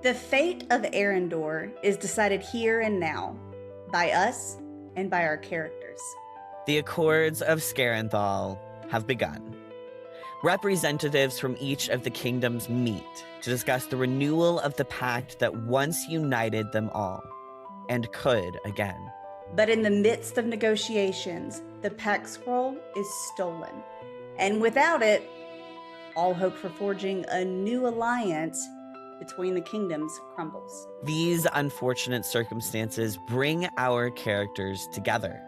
The fate of Aer'yndor is decided here and now, by us and by our characters. The Accords of Skarenthail have begun. Representatives from each of the kingdoms meet to discuss the renewal of the pact that once united them all, and could again. But in the midst of negotiations, the pact scroll is stolen, and without it, all hope for forging a new alliance between the kingdoms crumbles. These unfortunate circumstances bring our characters together.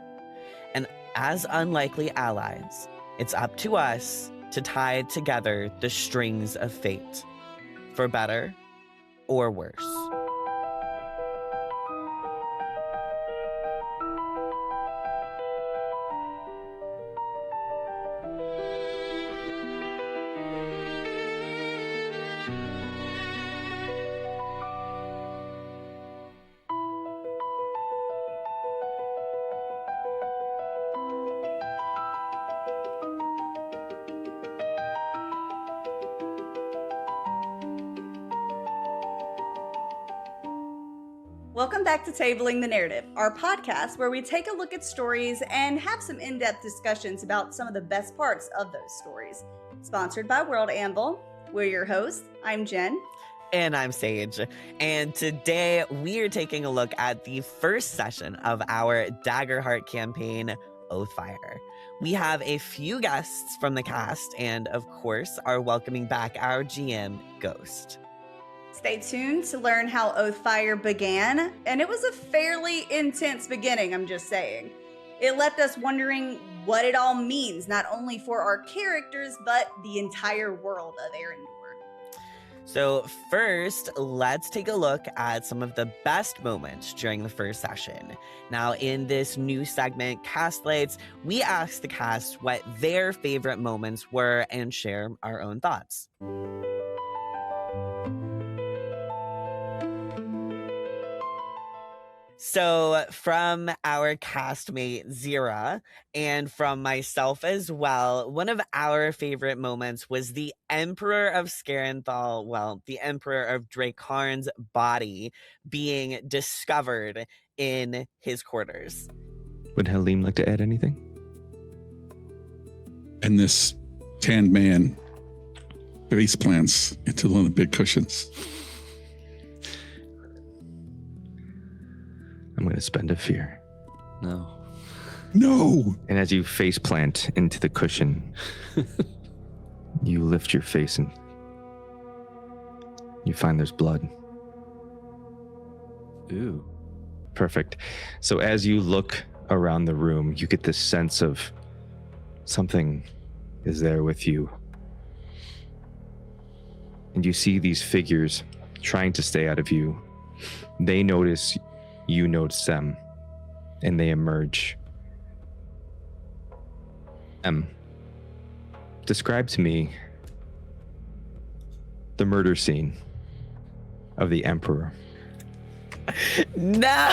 And as unlikely allies, it's up to us to tie together the strings of fate, for better or worse. Welcome back to Tabling the Narrative, our podcast where we take a look at stories and have some in-depth discussions about some of the best parts of those stories. Sponsored by World Anvil. We're your hosts. I'm Jen. And I'm Sage. And today we are taking a look at the first session of our Daggerheart campaign, Oathfyre. We have a few guests from the cast and, of course, are welcoming back our GM, Ghost. Stay tuned to learn how Oathfyre began, and it was a fairly intense beginning, I'm just saying. It left us wondering what it all means, not only for our characters, but the entire world of Aer'yndor. So first, let's take a look at some of the best moments during the first session. Now, in this new segment, Castlights, we asked the cast what their favorite moments were and share our own thoughts. So from our castmate Zira and from myself as well, one of our favorite moments was the Emperor of Skarenthail, well, the Emperor of Drakarn's body being discovered in his quarters. Would Halim like to add anything? And this tanned man face plants into one of the big cushions. I'm going to spend a fear. No. And as you face plant into the cushion, you lift your face and you find there's blood. Ooh. Perfect. So as you look around the room, you get this sense of something is there with you. And you see these figures trying to stay out of you. They notice you notice them, and they emerge. Describe to me the murder scene of the Emperor. No!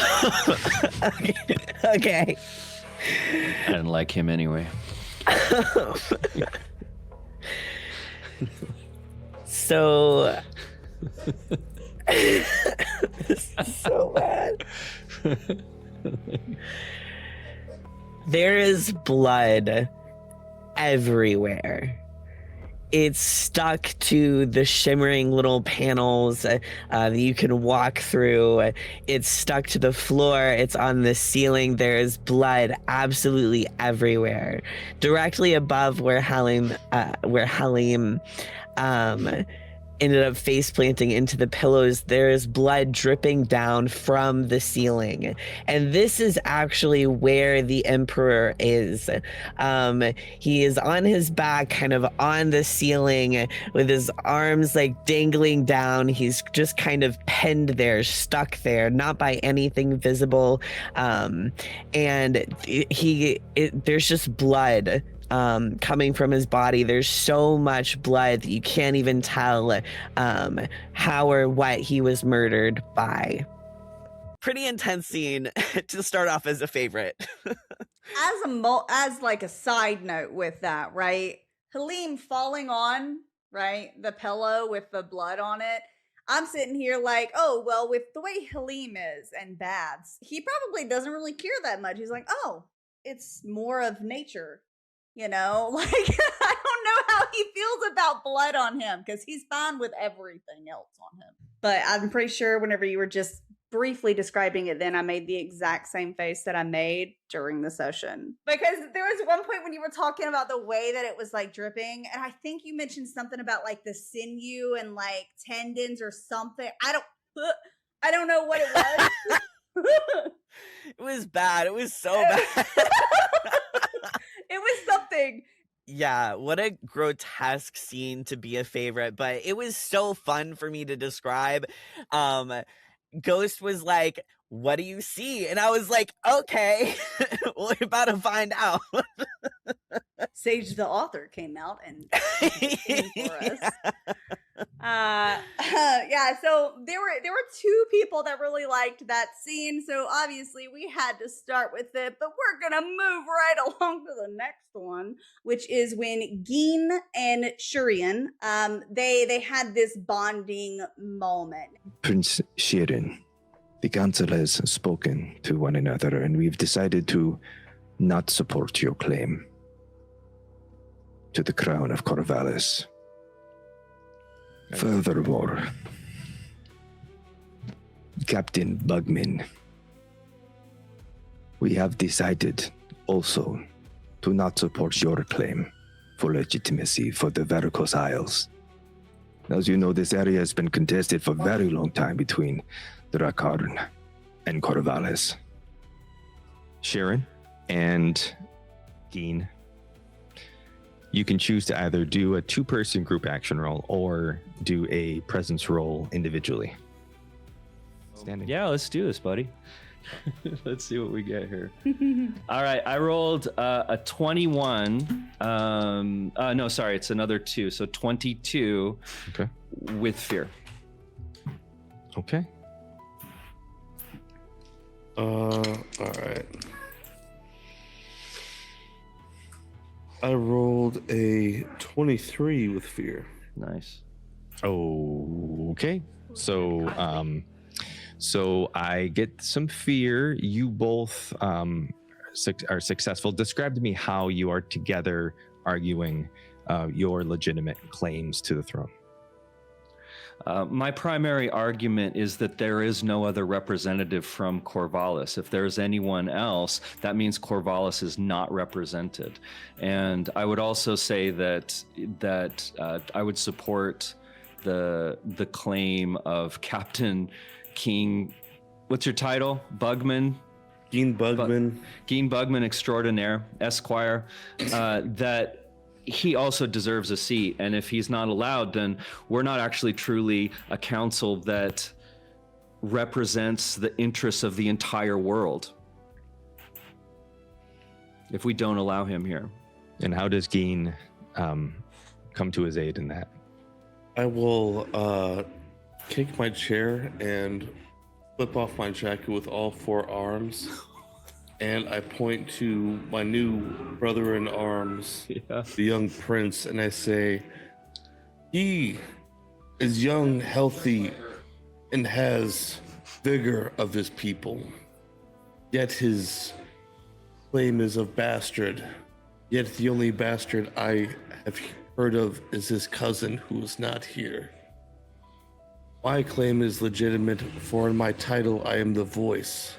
Okay. I didn't like him anyway. So... This is so bad. There is blood everywhere. It's stuck to the shimmering little panels that you can walk through. It's stuck to the floor. It's on the ceiling. There is blood absolutely everywhere. Directly above where Halim ended up face planting into the pillows, there is blood dripping down from the ceiling. And this is actually where the Emperor is. He is on his back, kind of on the ceiling with his arms like dangling down. He's just kind of pinned there, stuck there, not by anything visible. And there's just blood coming from his body. There's so much blood that you can't even tell how or what he was murdered by. Pretty intense scene to start off as a favorite. As like a side note with that, right? Halim falling on, right, the pillow with the blood on it. I'm sitting here like, oh, well, with the way Halim is and baths, he probably doesn't really care that much. He's like, oh, it's more of nature, you know? Like, I don't know how he feels about blood on him because he's fine with everything else on him. But I'm pretty sure whenever you were just briefly describing it, then I made the exact same face that I made during the session. Because there was one point when you were talking about the way that it was like dripping, and I think you mentioned something about like the sinew and like tendons or something. I don't know what it was. It was bad. It was so bad. It was something. Yeah, what a grotesque scene to be a favorite, but it was so fun for me to describe. Ghost was like, what do you see? And I was like, okay, we're about to find out. Sage the author came out and for us. Yeah, so there were two people that really liked that scene, so obviously we had to start with it, but we're gonna move right along to the next one, which is when Geen and Shurian, they had this bonding moment. Prince Shirin, the council has spoken to one another, and we've decided to not support your claim to the crown of Corvallis. Furthermore, Captain Bugman, we have decided also to not support your claim for legitimacy for the Varicose Isles. As you know, this area has been contested for a very long time between the Rakarn and Corvallis. Sharon and Geen, you can choose to either do a two-person group action roll or do a presence roll individually. Standing. Yeah, let's do this, buddy. Let's see what we get here. All right, I rolled a 21. No, sorry, it's another 2. So 22 Okay. with fear. Okay. All right. I rolled a 23 with fear. Nice. Okay. So I get some fear. You both are successful. Describe to me how you are together arguing your legitimate claims to the throne. My primary argument is that there is no other representative from Corvallis. If there's anyone else, that means Corvallis is not represented. And I would also say that I would support the claim of Captain King. What's your title? Bugman? Geen Bugman. Geen Bugman Extraordinaire, Esquire, that he also deserves a seat. And if he's not allowed, then we're not actually truly a council that represents the interests of the entire world if we don't allow him here. And how does Geen come to his aid in that? I will kick my chair and flip off my jacket with all 4 arms. And I point to my new brother in arms, the young prince, and I say, he is young, healthy, and has vigor of his people. Yet his claim is of bastard. Yet the only bastard I have heard of is his cousin who is not here. My claim is legitimate, for in my title I am the voice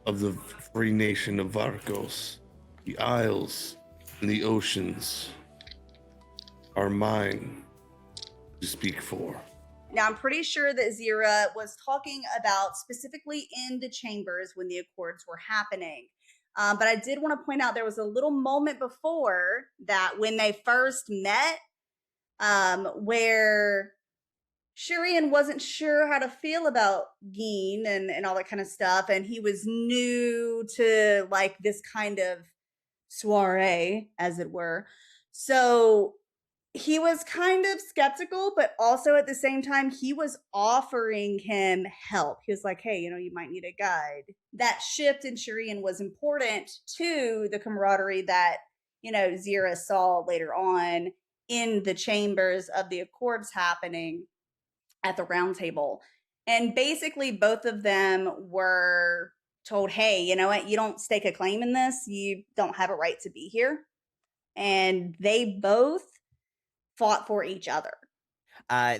of the free nation of Vargos. The isles and the oceans are mine to speak for. Now, I'm pretty sure that Zira was talking about specifically in the chambers when the Accords were happening. But I did want to point out there was a little moment before that when they first met where Shurian wasn't sure how to feel about Geen and all that kind of stuff. And he was new to like this kind of soiree, as it were. So he was kind of skeptical, but also at the same time, he was offering him help. He was like, hey, you might need a guide. That shift in Shurian was important to the camaraderie that, Zira saw later on in the chambers of the Accords happening. at the round table. And basically, both of them were told, hey, you know what? You don't stake a claim in this. You don't have a right to be here. And they both fought for each other.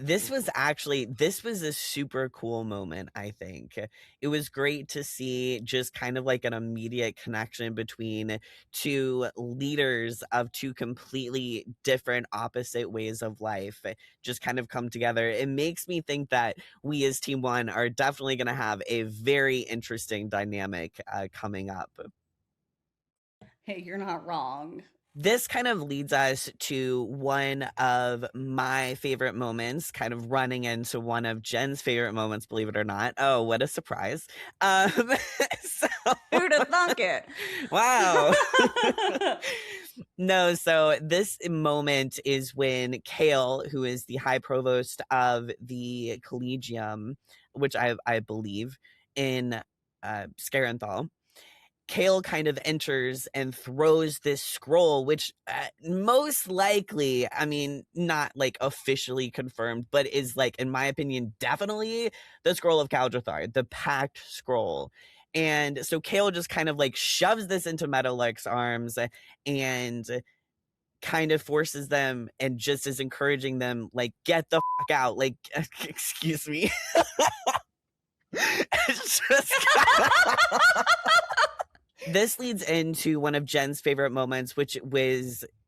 This was a super cool moment, I think. It was great to see just kind of like an immediate connection between two leaders of two completely different opposite ways of life just kind of come together. It makes me think that we as Team One are definitely going to have a very interesting dynamic coming up. Hey, you're not wrong. This kind of leads us to one of my favorite moments, kind of running into one of Jen's favorite moments, believe it or not. Oh, what a surprise. So, Who'd have thunk it? wow. No, so this moment is when Kale, who is the high provost of the Collegium, which I believe in Skarenthail, Kale kind of enters and throws this scroll, which most likely, I mean, not like officially confirmed, but is like, in my opinion, definitely the scroll of Kaldrathar, the packed scroll. And so Kale just kind of like shoves this into Meadowlark's arms and kind of forces them and just is encouraging them, like, get the fuck out. Like, excuse me. It's just this leads into one of Jen's favorite moments, which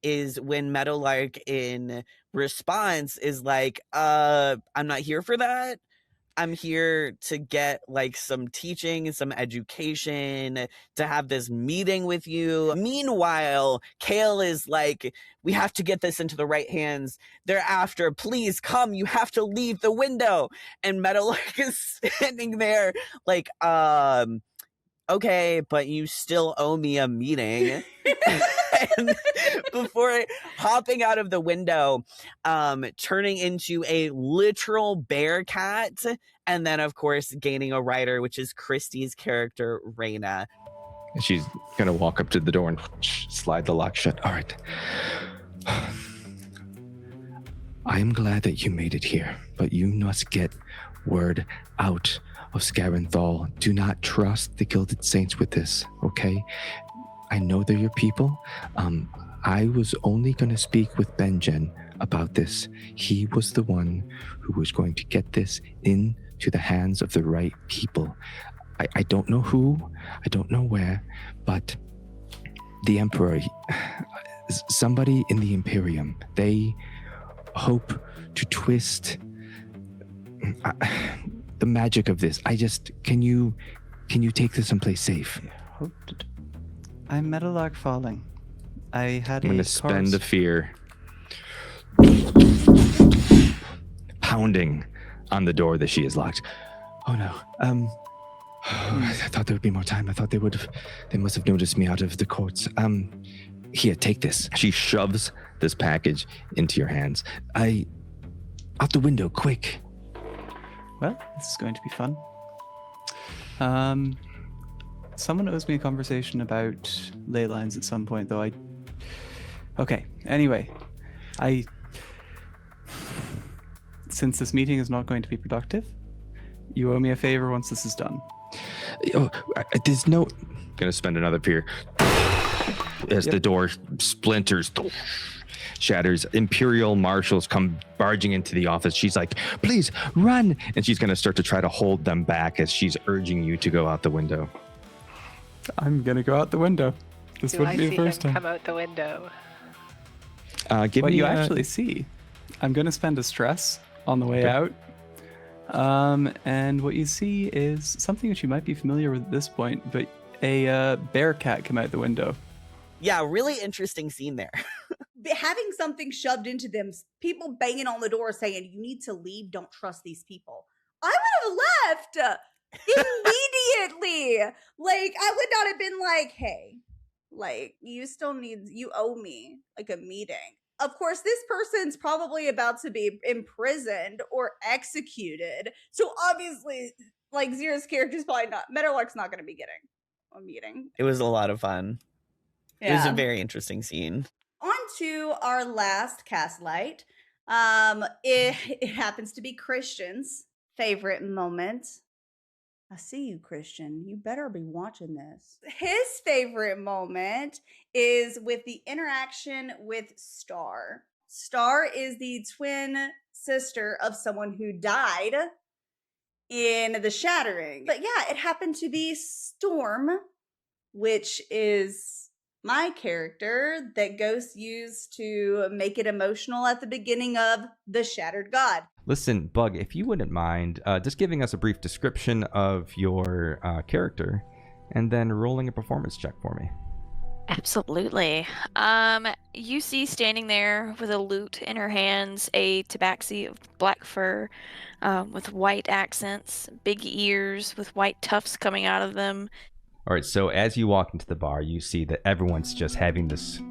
is when Meadowlark in response is like, I'm not here for that. I'm here to get like some teaching, some education, to have this meeting with you. Meanwhile, Kale is like, we have to get this into the right hands. They're after, please come, you have to leave the window. And Meadowlark is standing there like, okay, but you still owe me a meeting. And before hopping out of the window, turning into a literal bear cat, and then of course gaining a rider, which is Christie's character, Reyna. She's gonna walk up to the door and slide the lock shut. All right. I am glad that you made it here, but you must get word out of Skarenthail. Do not trust the Gilded Saints with this, okay? I know they're your people. I was only going to speak with Benjen about this. He was the one who was going to get this into the hands of the right people. I don't know who, I don't know where, but the Emperor, somebody in the Imperium, they hope to twist the magic of this. Can you take this someplace safe? I'm Meadowlark Falling. I had I'm going to spend a fear. Pounding on the door that she is locked. Oh no. I thought there would be more time. I thought they must have noticed me out of the courts. Here, take this. She shoves this package into your hands. Out the window, quick. Well, this is going to be fun. Someone owes me a conversation about ley lines at some point, though. Okay, anyway. Since this meeting is not going to be productive, you owe me a favor once this is done. Oh, there's no... Gonna spend another fear. As the door splinters, shatters, Imperial marshals come barging into the office. She's like, please, run! And she's gonna start to try to hold them back as she's urging you to go out the window. I'm gonna go out the window. This wouldn't be the first time. Come out the window. Give what me you actually see, I'm gonna spend a stress on the way out. And what you see is something that you might be familiar with at this point, but a bear cat come out the window. Yeah, really interesting scene there. Having something shoved into them, people banging on the door saying, you need to leave, don't trust these people. I would have left immediately. Like, I would not have been like, hey, like, you owe me like a meeting. Of course, this person's probably about to be imprisoned or executed. So obviously, like, Zira's character's probably not, Meadowlark's not going to be getting a meeting. It was a lot of fun. Yeah. It was a very interesting scene. On to our last Castlight. It happens to be Christian's favorite moment. I see you, Christian. You better be watching this. His favorite moment is with the interaction with Star. Star is the twin sister of someone who died in the Shattering. But yeah, it happened to be Storm, which is my character that Ghost used to make it emotional at the beginning of The Shattered God. Listen, Bug, if you wouldn't mind just giving us a brief description of your character and then rolling a performance check for me. Absolutely. You see standing there with a lute in her hands, a tabaxi of black fur with white accents, big ears with white tufts coming out of them. All right, so as you walk into the bar, you see that everyone's just having this...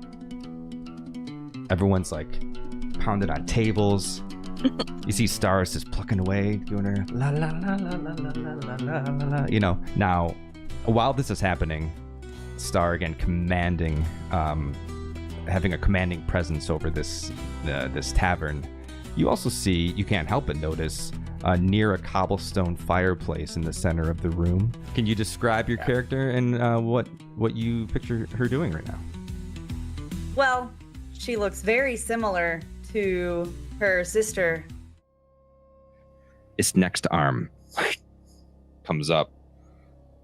Everyone's like pounding on tables. You see Stars just plucking away, doing her la la la la la la la la la la. You know, now, while this is happening, Star again commanding, having a commanding presence over this tavern. You also see, you can't help but notice, near a cobblestone fireplace in the center of the room. Can you describe your character and what you picture her doing right now? Well, she looks very similar to her sister. Its next arm comes up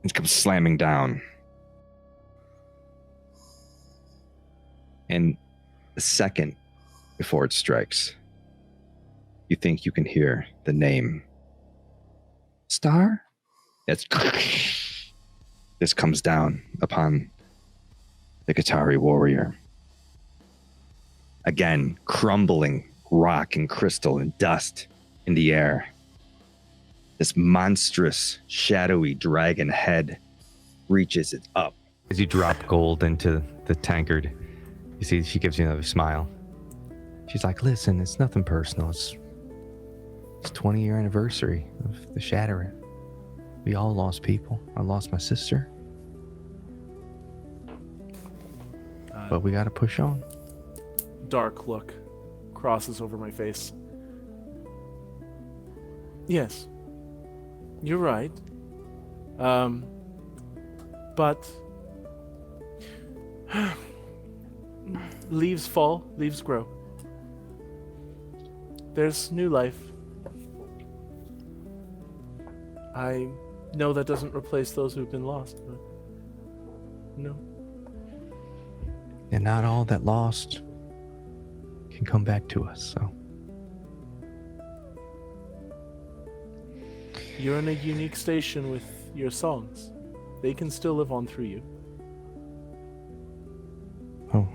and comes slamming down. And the second before it strikes, you think you can hear the name. Star? It's this comes down upon the Qatari warrior. Again, crumbling rock and crystal and dust in the air. This monstrous, shadowy dragon head reaches it up. As you drop gold into the tankard, you see she gives you another smile. She's like, listen, it's nothing personal. It's 20-year anniversary of the Shattering. We all lost people. I lost my sister. But we gotta push on. Dark look crosses over my face. Yes, you're right. But leaves fall, leaves grow. There's new life. I know that doesn't replace those who've been lost, but no. And not all that lost can come back to us, so. You're in a unique station with your songs. They can still live on through you. Oh,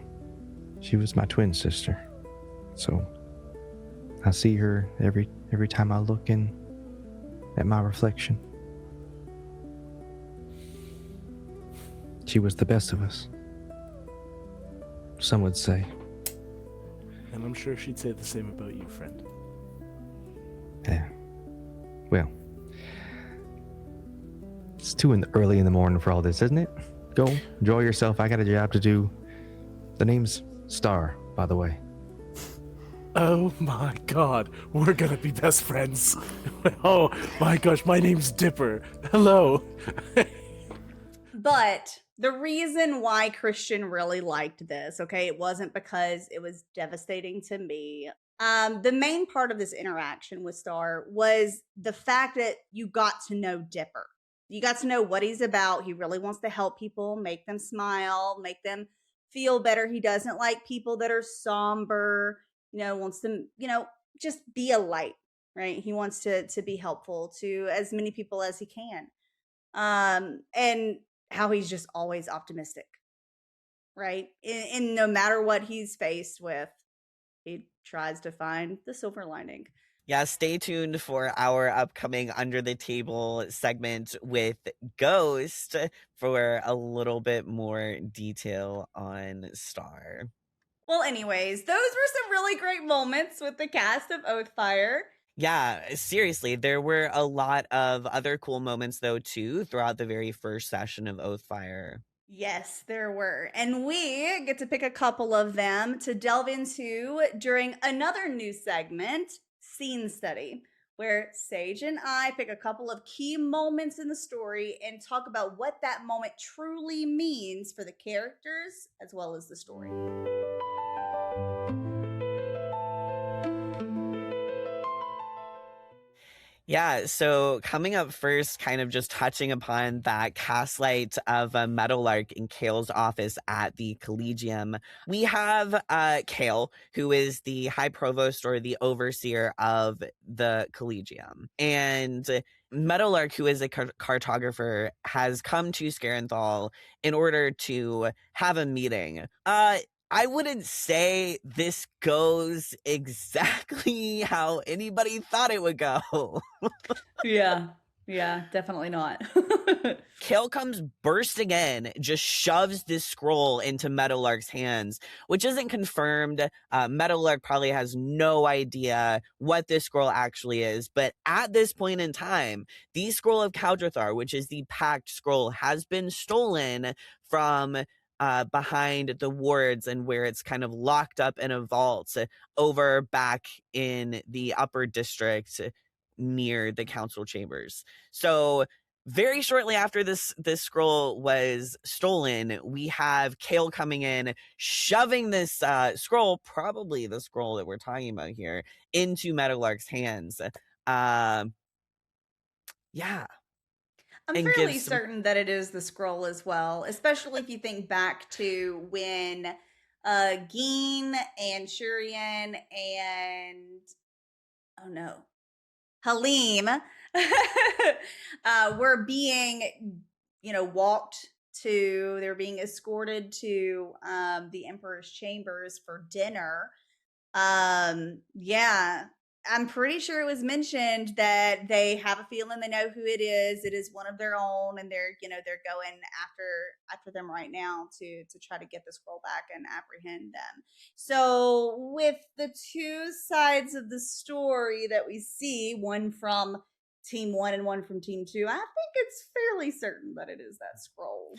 she was my twin sister. So I see her every time I look in at my reflection. She was the best of us, some would say. And I'm sure she'd say the same about you, friend. Yeah. Well, it's too early in the morning for all this, isn't it? Go, enjoy yourself. I got a job to do. The name's Star, by the way. Oh my god, we're gonna be best friends. Oh my gosh, my name's Dipper. Hello. But the reason why Christian really liked this, okay, it wasn't because it was devastating to me. The main part of this interaction with Star was the fact that you got to know Dipper. You got to know what he's about. He really wants to help people, make them smile, make them feel better. He doesn't like people that are somber, wants them, just be a light, right? He wants to be helpful to as many people as he can. And how he's just always optimistic, right? In no matter what he's faced with, he tries to find the silver lining. Yeah, stay tuned for our upcoming Under the Table segment with Ghost for a little bit more detail on Star. Well, anyways, those were some really great moments with the cast of Oathfyre. Yeah, seriously, there were a lot of other cool moments, though, too, throughout the very first session of Oathfyre. Yes, there were. And we get to pick a couple of them to delve into during another new segment, Scene Study, where Sage and I pick a couple of key moments in the story and talk about what that moment truly means for the characters as well as the story. Yeah, so coming up first, kind of just touching upon that Castlight of Meadowlark in Kale's office at the Collegium. We have Kale, who is the High Provost or the Overseer of the Collegium. And Meadowlark, who is a cartographer, has come to Skarenthail in order to have a meeting. I wouldn't say this goes exactly how anybody thought it would go. Yeah, definitely not. Kale comes bursting in, just shoves this scroll into Meadowlark's hands, which isn't confirmed. Meadowlark probably has no idea what this scroll actually is, but at this point in time, the Scroll of Caldrethar, which is the Pact Scroll, has been stolen from behind the wards and where it's kind of locked up in a vault over back in the upper district near the council chambers. So very shortly after this scroll was stolen, we have Kale coming in, shoving this scroll, probably the scroll that we're talking about here, into Meadowlark's hands. Yeah. I'm And fairly gives some- certain that it is the scroll as well, especially if you think back to when Geen and Shurian and Halim were being, walked to, they were being escorted to the Emperor's chambers for dinner. Yeah, I'm pretty sure it was mentioned that they have a feeling they know who it is. It is one of their own, and they're going after them right now to try to get the scroll back and apprehend them. So with the two sides of the story that we see, one from Team 1 and one from Team 2, I think it's fairly certain that it is that scroll.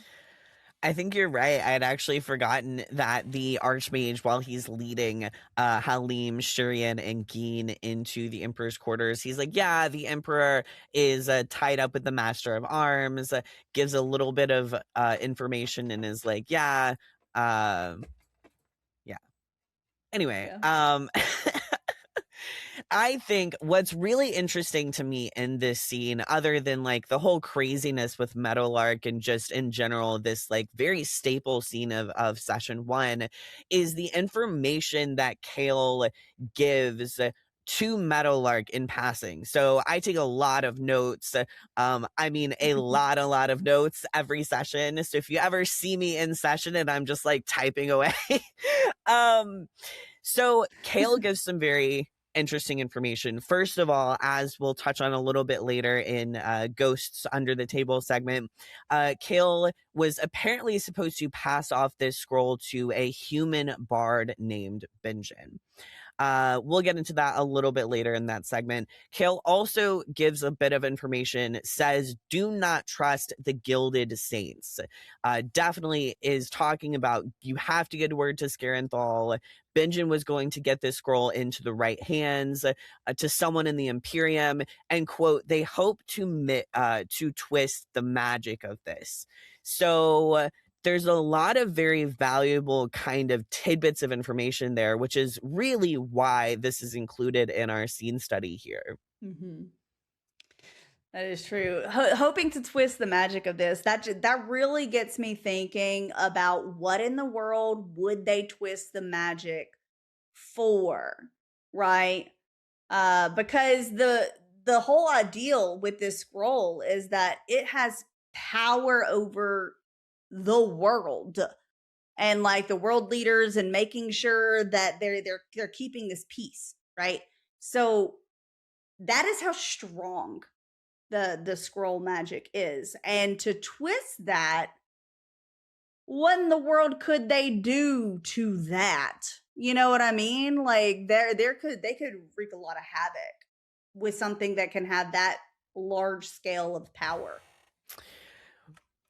I think you're right. I had actually forgotten that the Archmage, while he's leading Halim, Shurian, and Geen into the Emperor's quarters, he's like, yeah, the Emperor is tied up with the Master of Arms, gives a little bit of information and is like, yeah. Anyway, Yeah. I think what's really interesting to me in this scene, other than like the whole craziness with Meadowlark and just in general, this like very staple scene of session 1, is the information that Kale gives to Meadowlark in passing. So I take a lot of notes. I mean, a lot of notes every session. So if you ever see me in session and I'm just like typing away, so Kale gives some very interesting information. First of all, as we'll touch on a little bit later in Ghosts Under the Table segment, Kale was apparently supposed to pass off this scroll to a human bard named Benjen. We'll get into that a little bit later in that segment. Kale also gives a bit of information, says, do not trust the Gilded Saints. Definitely is talking about you have to get word to Skarenthail. Benjen was going to get this scroll into the right hands to someone in the Imperium, and quote, they hope to twist the magic of this. So there's a lot of very valuable kind of tidbits of information there, which is really why this is included in our scene study here. Mm-hmm. That is true. Hoping to twist the magic of this, that really gets me thinking about what in the world would they twist the magic for, right? Because the whole ideal with this scroll is that it has power over the world and like the world leaders, and making sure that they're keeping this peace, right? So that is how strong the scroll magic is. And to twist that, what in the world could they do to that? You know what I mean? Like they could wreak a lot of havoc with something that can have that large scale of power.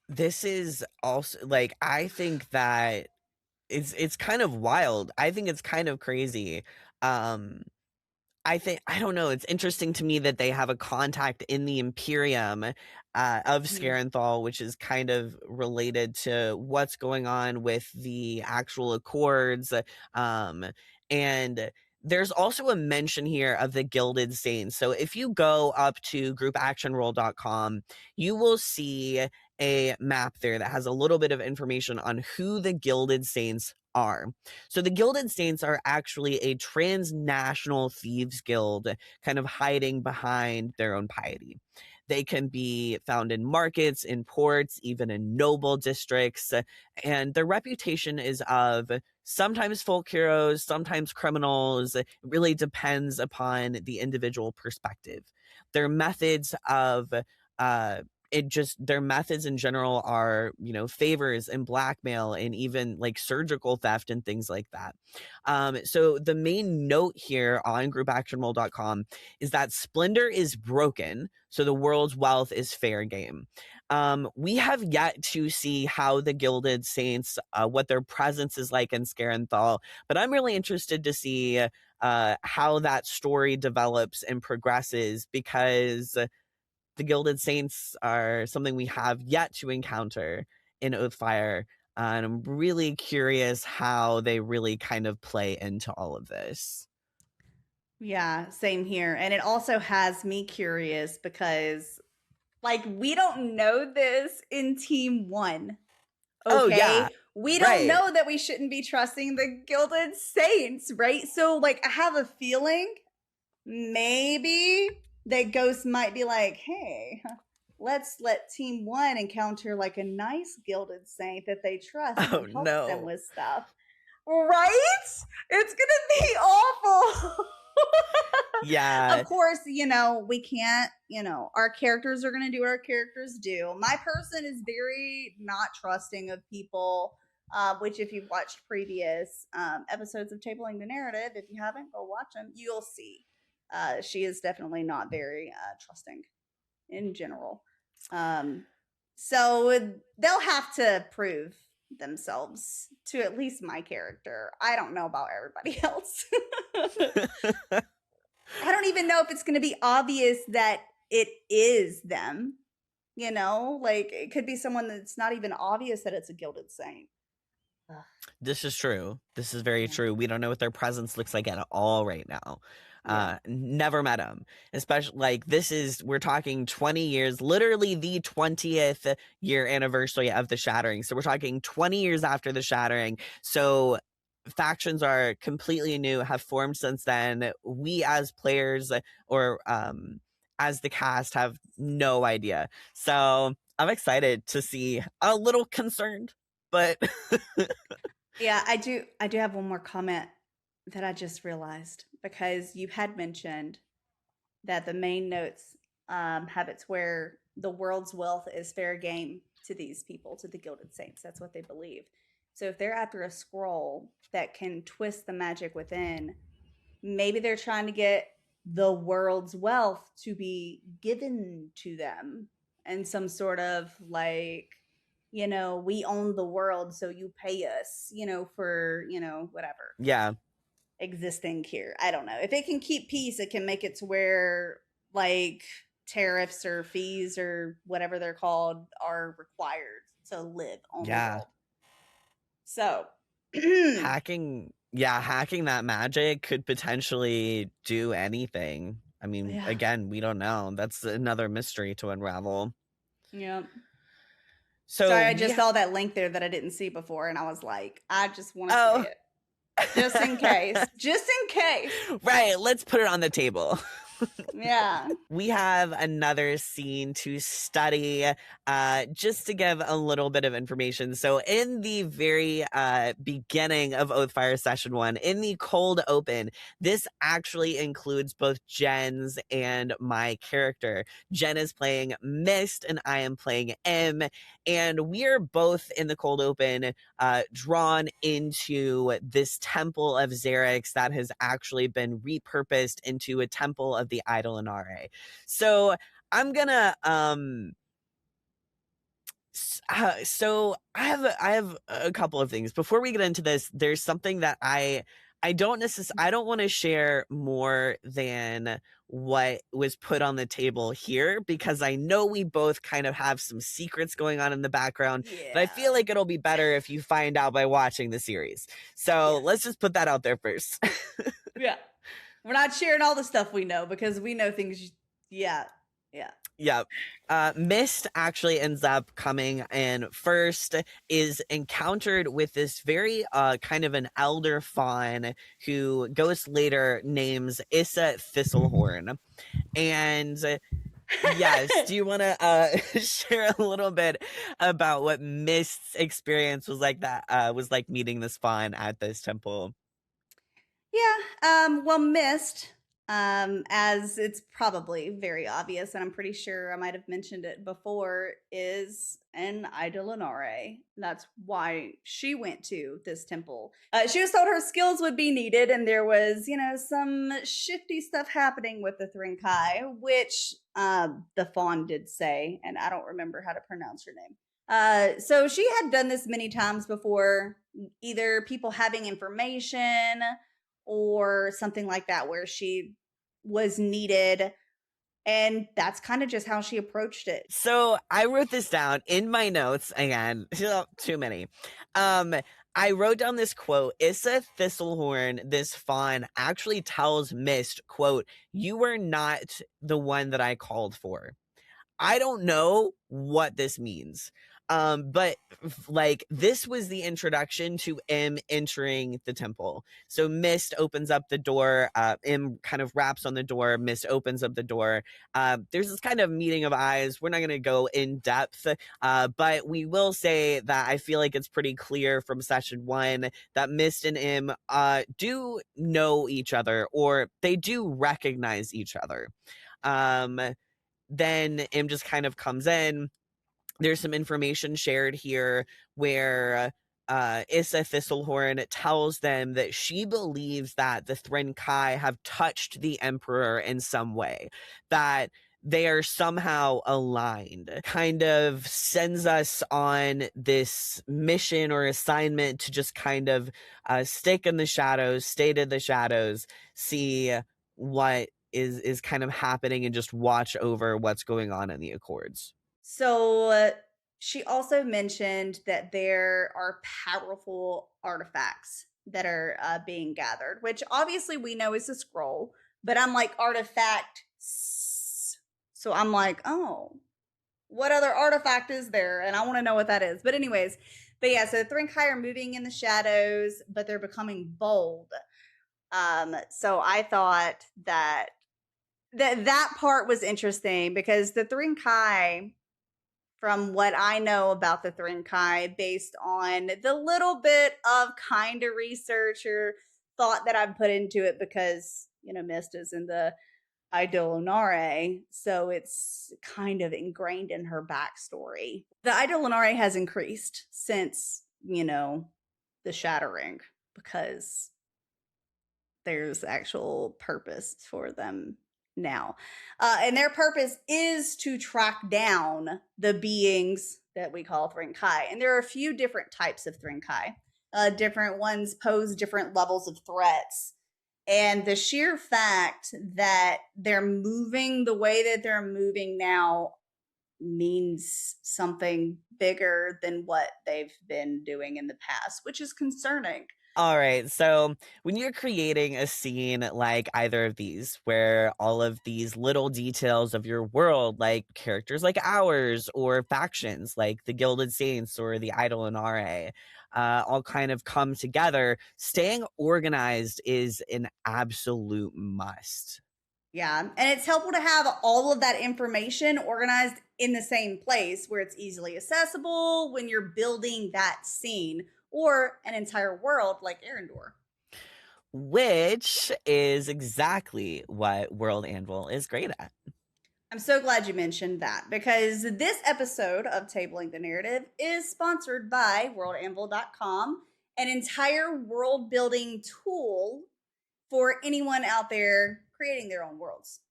this is also like, I think that it's kind of wild. I think it's kind of crazy. Um, I don't know. It's interesting to me that they have a contact in the Imperium of Skarenthail, which is kind of related to what's going on with the actual Accords. And there's also a mention here of the Gilded Saints. So if you go up to groupactionroll.com, you will see a map there that has a little bit of information on who the Gilded Saints are. So the Gilded Saints are actually a transnational thieves guild, kind of hiding behind their own piety. They can be found in markets, in ports, even in noble districts, and their reputation is of sometimes folk heroes, sometimes criminals. It really depends upon the individual perspective. Their methods of their methods in general are, favors and blackmail and even like surgical theft and things like that. So the main note here on groupactionroll.com is that splendor is broken, so the world's wealth is fair game. We have yet to see how the Gilded Saints, what their presence is like in Skarenthail, but I'm really interested to see how that story develops and progresses, because the Gilded Saints are something we have yet to encounter in Oathfyre, and I'm really curious how they really kind of play into all of this. Yeah, same here. And it also has me curious because, like, we don't know this in Team 1. Okay? Oh, yeah. We don't Right. know that we shouldn't be trusting the Gilded Saints, right? So, like, I have a feeling maybe that Ghost might be like, hey, let's let Team 1 encounter like a nice Gilded Saint that they trust and help them with stuff. Right? It's gonna be awful. Yeah. Of course, we can't, our characters are going to do what our characters do. My person is very not trusting of people, which if you've watched previous episodes of Tabling the Narrative, if you haven't, go watch them, you'll see. She is definitely not very trusting in general. So they'll have to prove themselves to at least my character. I don't know about everybody else. I don't even know if it's going to be obvious that it is them. Like it could be someone that's not even obvious that it's a Gilded Saint. This is true. This is very true. We don't know what their presence looks like at all right now. Never met them. Especially like we're talking 20 years, literally the 20th year anniversary of the Shattering. So we're talking 20 years after the Shattering. So factions are completely new, have formed since then. We as players or as the cast have no idea. So I'm excited to see, a little concerned, but yeah, I do have one more comment that I just realized, because you had mentioned that the main notes have it where the world's wealth is fair game to these people, to the Gilded Saints. That's what they believe. So if they're after a scroll that can twist the magic within, maybe they're trying to get the world's wealth to be given to them and some sort of like, we own the world, so you pay us, for, whatever. Yeah. Existing here. I don't know. If it can keep peace, it can make it to where like tariffs or fees or whatever they're called are required to live on the world. So hacking that magic could potentially do anything. I mean, again, we don't know. That's another mystery to unravel. Yeah. So sorry, I just saw that link there that I didn't see before, and I was like, I just want to see it. Just in case. Just in case. Right, let's put it on the table. Yeah. We have another scene to study, just to give a little bit of information. So in the very beginning of Oathfyre Session 1, in the cold open, this actually includes both Jen's and my character. Jen is playing Mist and I am playing M, and we are both in the cold open drawn into this temple of Xerix that has actually been repurposed into a temple of the Idol Inare. So I'm gonna So I have a couple of things before we get into this. There's something that I don't want to share more than what was put on the table here, because I know we both kind of have some secrets going on in the background, but I feel like it'll be better if you find out by watching the series. So let's just put that out there first. Yeah. We're not sharing all the stuff we know because we know things. Yeah. Mist actually ends up coming in first, is encountered with this very kind of an elder fawn who Ghost later names Issa Thistlehorn. And yes, do you want to share a little bit about what Mist's experience was like meeting this fawn at this temple? Yeah. Well, Mist, as it's probably very obvious, and I'm pretty sure I might have mentioned it before, is an Eidolonare. That's why she went to this temple. She was told her skills would be needed, and there was, some shifty stuff happening with the Thrinkai, which the fawn did say, and I don't remember how to pronounce her name. So she had done this many times before, either people having information or something like that, where she was needed. And that's kind of just how she approached it. So I wrote this down in my notes again. Too many. I wrote down this quote. Issa Thistlehorn, this fawn, actually tells Mist, quote, "You were not the one that I called for." I don't know what this means. But like this was the introduction to M entering the temple. So Mist opens up the door, M kind of raps on the door, Mist opens up the door. There's this kind of meeting of eyes. We're not going to go in depth, but we will say that I feel like it's pretty clear from session 1 that Mist and M do know each other, or they do recognize each other. Then M just kind of comes in. There's some information shared here where Issa Thistlehorn tells them that she believes that the Thrinkai have touched the Emperor in some way, that they are somehow aligned. Kind of sends us on this mission or assignment to just kind of stick in the shadows, stay to the shadows, see what is kind of happening, and just watch over what's going on in the Accords. So she also mentioned that there are powerful artifacts that are being gathered, which obviously we know is a scroll, but I'm like, artifact. So I'm like, oh, what other artifact is there? And I want to know what that is. But anyways, yeah, so the Thrinkai are moving in the shadows, but they're becoming bold. So I thought that part was interesting, because the Thrinkai, from what I know about the Thrinkai, based on the little bit of kind of research or thought that I've put into it, because, Mist is in the Eidolonare, so it's kind of ingrained in her backstory. The Eidolonare has increased since, the Shattering, because there's actual purpose for them now. And their purpose is to track down the beings that we call Thrinkai. And there are a few different types of Thrinkai. Different ones pose different levels of threats. And the sheer fact that they're moving the way that they're moving now means something bigger than what they've been doing in the past, which is concerning. All right, so when you're creating a scene like either of these, where all of these little details of your world, like characters like ours, or factions like the Gilded Saints or the Eidolonare, all kind of come together, staying organized is an absolute must. Yeah, and it's helpful to have all of that information organized in the same place where it's easily accessible when you're building that scene, or an entire world like Aer'yndor. Which is exactly what World Anvil is great at. I'm so glad you mentioned that, because this episode of Tabling the Narrative is sponsored by worldanvil.com, an entire world building tool for anyone out there creating their own worlds.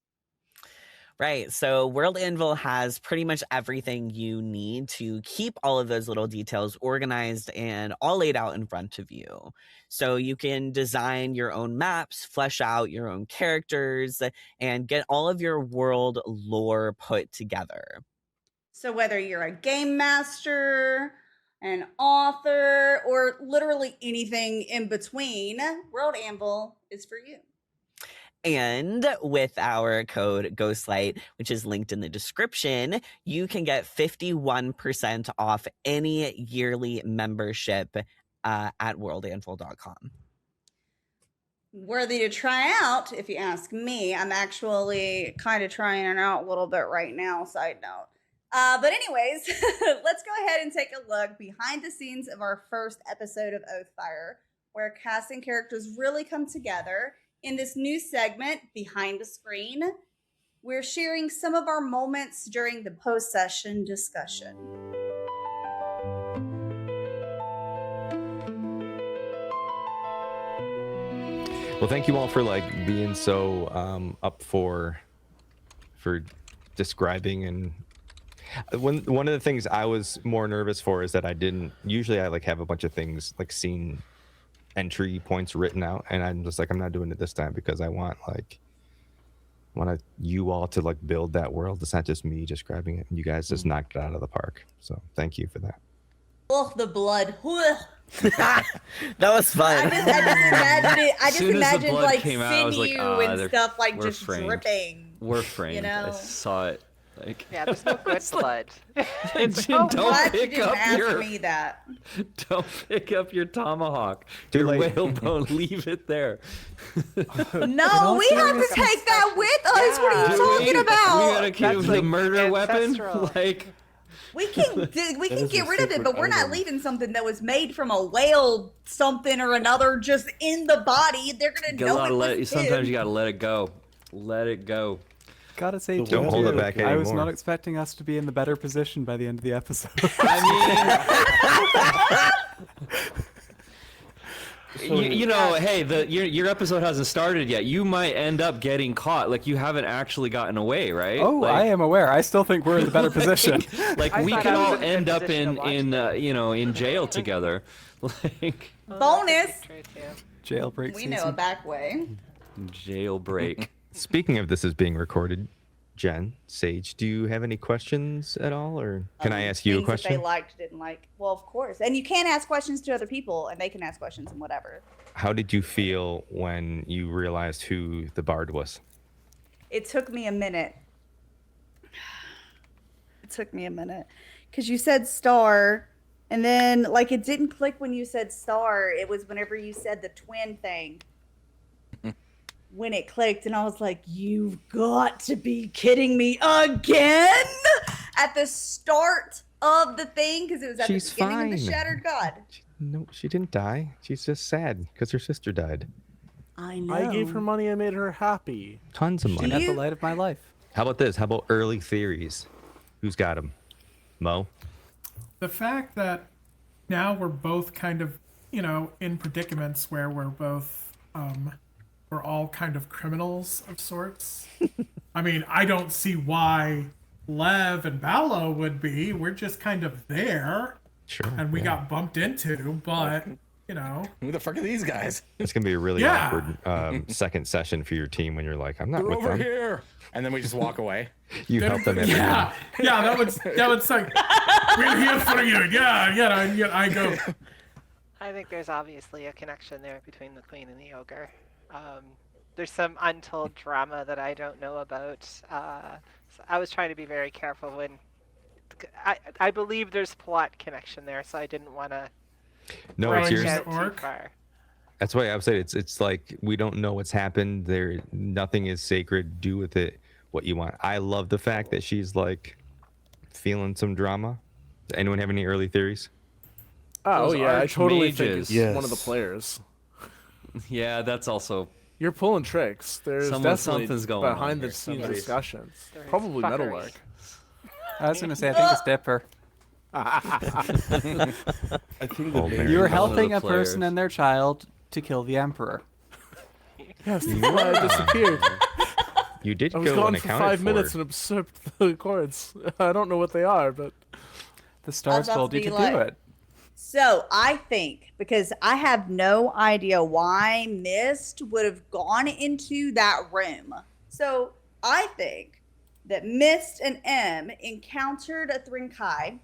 Right. So World Anvil has pretty much everything you need to keep all of those little details organized and all laid out in front of you. So you can design your own maps, flesh out your own characters, and get all of your world lore put together. So whether you're a game master, an author, or literally anything in between, World Anvil is for you. And with our code Ghostlight, which is linked in the description, you can get 51% off any yearly membership at worldanvil.com. Worthy to try out, if you ask me. I'm actually kind of trying it out a little bit right now, side note. But anyways, let's go ahead and take a look behind the scenes of our first episode of Oathfyre, where cast and characters really come together. In this new segment, Behind the Screen, we're sharing some of our moments during the post-session discussion. Well, thank you all for being so up for describing. And one of the things I was more nervous for is that I have a bunch of things scene entry points written out, and I'm just I'm not doing it this time because I want you all to build that world. It's not just me describing it. You guys just knocked it out of the park. So thank you for that. Oh, the blood. That was fun. I just imagined sinew and they're- stuff we're just framed. dripping. We're framed. You know? I saw it. Yeah, there's no good blood. Don't Glad you pick didn't up ask your me that. don't pick up your tomahawk. Too Your late. whalebone. Leave it there. No, we have to take that with us. What are you talking We about? gotta keep That's the murder weapon. ancestral. We can is get a rid of it, secret but we're not item. leaving something that was made from a whale, something or another, just in the body. They're gonna know it was sometimes him. you gotta let it go. Let it go. Gotta say, Don't hold it back I was anymore. not expecting us to be in the better position by the end of the episode. I mean, you know, hey, your episode hasn't started yet. You might end up getting caught. You haven't actually gotten away, right? Oh, I am aware. I still think we're in the better position. I We thought could I was all in a good end up position to watch in jail together. Bonus. True, too. Jailbreak We season. know a back way. Jailbreak. Speaking of this is being recorded, Jen, Sage, do you have any questions at all, or can I ask you a Things that question? they liked, didn't like. Well, of course. And you can ask questions to other people, and they can ask questions and whatever. How did you feel when you realized who the bard was? It took me a minute. Because you said star, and then, it didn't click when you said star. It was whenever you said the twin thing. When it clicked, and I was like, you've got to be kidding me again? At the start of the thing, because it was at She's the beginning of the fine. Shattered God. No, she didn't die. She's just sad because her sister died. I know. I gave her money. I made her happy. Tons of At money. the light of my life. How about this? How about early theories? Who's got them? Mo? The fact that now we're both kind of, in predicaments where we're both, we're all kind of criminals of sorts. I mean, I don't see why Lev and Ballo would be. We're just kind of there, Sure. and we yeah. got bumped into, but, Who the fuck are these guys? It's going to be a really Yeah. awkward second session for your team when you're like, I'm not They're with over them. here. And then we just walk away. You help them every yeah, that would suck. We're here for you. Yeah, I go. I think there's obviously a connection there between the queen and the ogre. There's some untold drama that I don't know about. So I was trying to be very careful when I believe there's plot connection there, so I didn't want to No, Right. it's yours. Yeah. too Orc? far. That's why I would say it's like we don't know what's happened. There, nothing is sacred. Do with it what you want. I love the fact that she's feeling some drama. Does anyone have any early theories? Oh Those yeah, I totally think archmages. it's Yes. one of the players. Yeah, that's also. You're pulling tricks. There's definitely Something's going on behind the here. scenes Somebody's- discussions. There's Probably fuckery. Metalwork. I was going to say, I think it's Dipper. I think Oh, the man. You were One of the helping a person players. and their child to kill the Emperor. Yes, that's why I disappeared. You did I was go gone and for accounted 5 for. minutes and usurped the chords. I don't know what they are, but The stars about told to you be to like- do it. So I think, because I have no idea why Mist would have gone into that room. So I think that Mist and M encountered a Thrinkai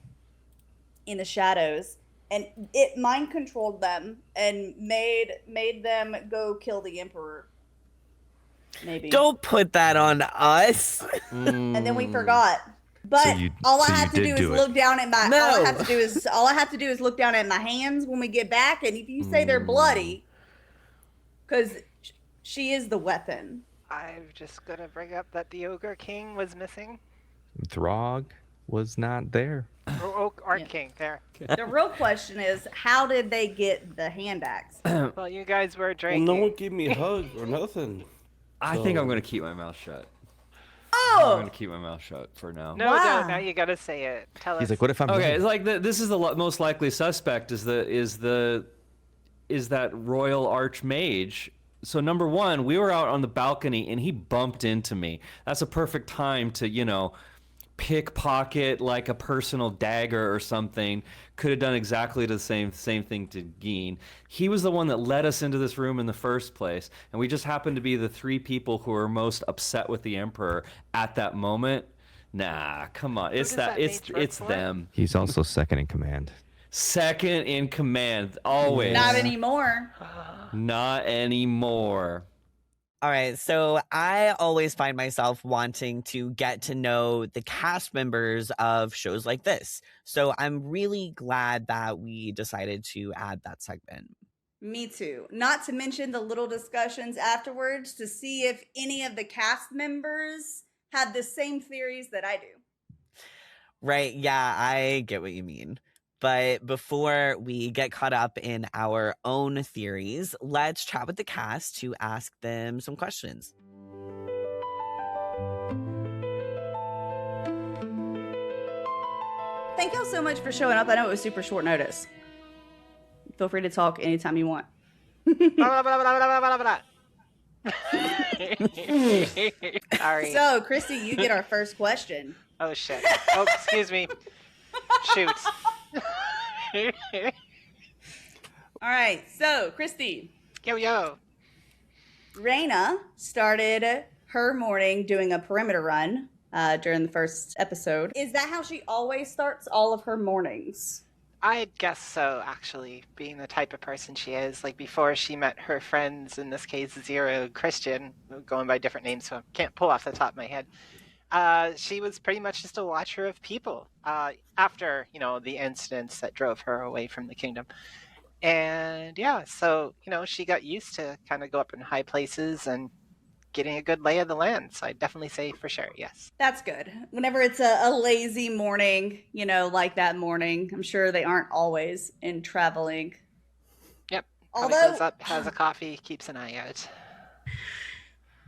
in the shadows, and it mind controlled them and made them go kill the Emperor. Maybe. Don't put that on us. And then we forgot. But you- all so I you have to did do is do it. look down at my. No. All I have to do is look down at my hands when we get back, and if you say they're bloody, because she is the weapon. I'm just gonna bring up that the Ogre King was missing. Throg was not there. Or Art King, there. The real question is, how did they get the hand axe? Well, you guys were Well, drinking. no one gave me a hug or nothing. I think I'm So- going to keep my mouth shut. Oh! I'm going to keep my mouth shut for now. No, Wow. no, now you gotta say it. Tell us. He's like, what if I'm Okay, right? it's like this is the most likely suspect is that royal archmage. So number one, we were out on the balcony and he bumped into me. That's a perfect time to, pickpocket like a personal dagger or something. Could have done exactly the same thing to Geen. He was the one that led us into this room in the first place, and we just happened to be the three people who were most upset with the Emperor at that moment. Nah, come on. It's does that that it's mage work it's for? them. He's also second in command. Second in command, always. Not anymore. Not anymore. All right, so I always find myself wanting to get to know the cast members of shows like this. So I'm really glad that we decided to add that segment. Me too. Not to mention the little discussions afterwards to see if any of the cast members had the same theories that I do. Right, yeah, I get what you mean. But before we get caught up in our own theories, let's chat with the cast to ask them some questions. Thank y'all so much for showing up. I know it was super short notice. Feel free to talk anytime you want. Blah, blah, blah, blah, blah, blah, blah, blah. Sorry. So, Christy, you get our first question. Oh shit. Oh, excuse me. Shoot. All right, so Christy, Yo. Raina started her morning doing a perimeter run during the first episode. Is that how she always starts all of her mornings? I guess so, actually, being the type of person she is. Like, before she met her friends, in this case, Zero and Christian, going by different names, so I can't pull off the top of my head. She was pretty much just a watcher of people after, the incidents that drove her away from the kingdom. And yeah, so, she got used to kind of go up in high places and getting a good lay of the land. So I definitely say for sure, yes. That's good. Whenever it's a lazy morning, like that morning, I'm sure they aren't always in traveling. Yep. Probably Although, goes up, has a coffee, keeps an eye out.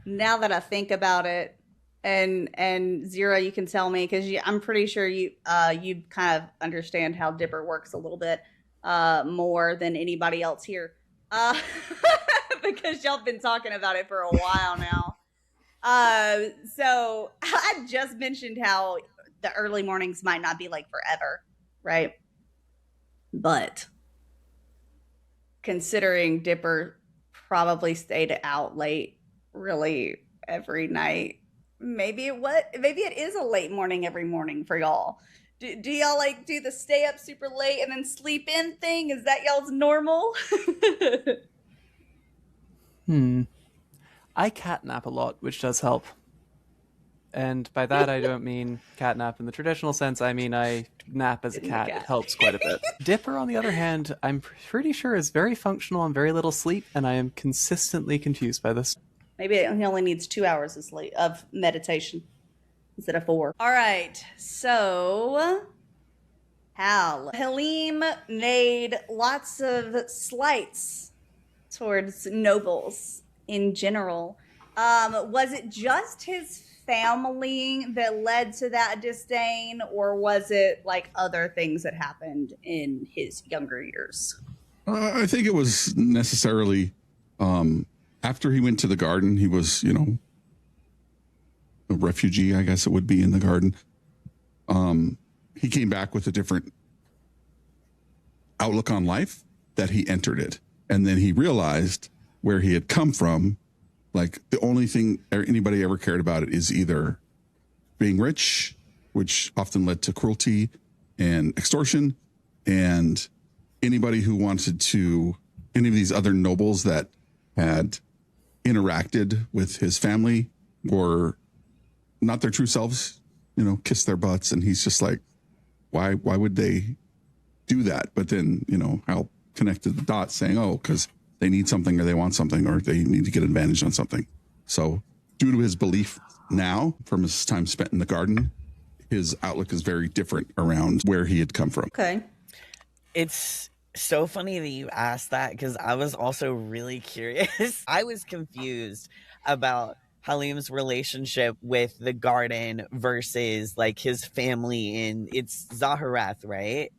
now that I think about it, and Zero, you can tell me, because I'm pretty sure you kind of understand how Dipper works a little bit more than anybody else here. Because y'all been talking about it for a while now. So I just mentioned how the early mornings might not be like forever, right? But considering Dipper probably stayed out late really every night, maybe it is a late morning every morning for y'all. Do y'all do the stay up super late and then sleep in thing? Is that y'all's normal? I catnap a lot, which does help. And by that, I don't mean catnap in the traditional sense. I mean I nap as a cat. It helps quite a bit. Dipper, on the other hand, I'm pretty sure is very functional on very little sleep, and I am consistently confused by this. Maybe he only needs 2 hours of sleep of meditation instead of 4. All right, so Hal. Halim made lots of slights towards nobles in general. Was it just his family that led to that disdain, or was it other things that happened in his younger years? I think it was necessarily after he went to the garden, he was, refugee, I guess it would be, in the garden. He came back with a different outlook on life that he entered it. And then he realized where he had come from. Like, the only thing anybody ever cared about it is either being rich, which often led to cruelty and extortion, and anybody who wanted to, any of these other nobles that had interacted with his family were not their true selves, kiss their butts. And he's just like, why would they do that? But then, Hal connected the dots saying, oh, because they need something or they want something or they need to get advantage on something. So due to his belief now, from his time spent in the garden, his outlook is very different around where he had come from. Okay. It's so funny that you asked that, because I was also really curious. I was confused about Halim's relationship with the garden versus like his family it's Zaharath, right?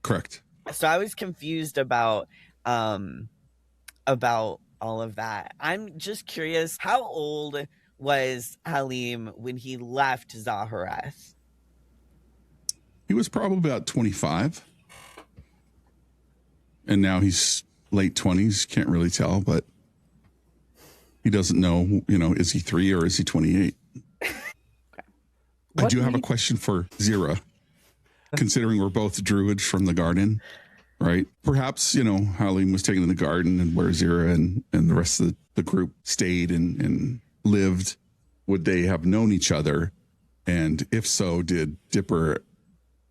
Correct. So I was confused about all of that. I'm just curious, how old was Halim when he left Zaharath? He was probably about 25. And now he's late 20s. Can't really tell, but he doesn't know, is he 3 or is he 28? I do have a question for Zira. Considering we're both druids from the garden, right? Perhaps, Halim was taken in the garden and where Zira and the rest of the group stayed and lived. Would they have known each other? And if so, did Dipper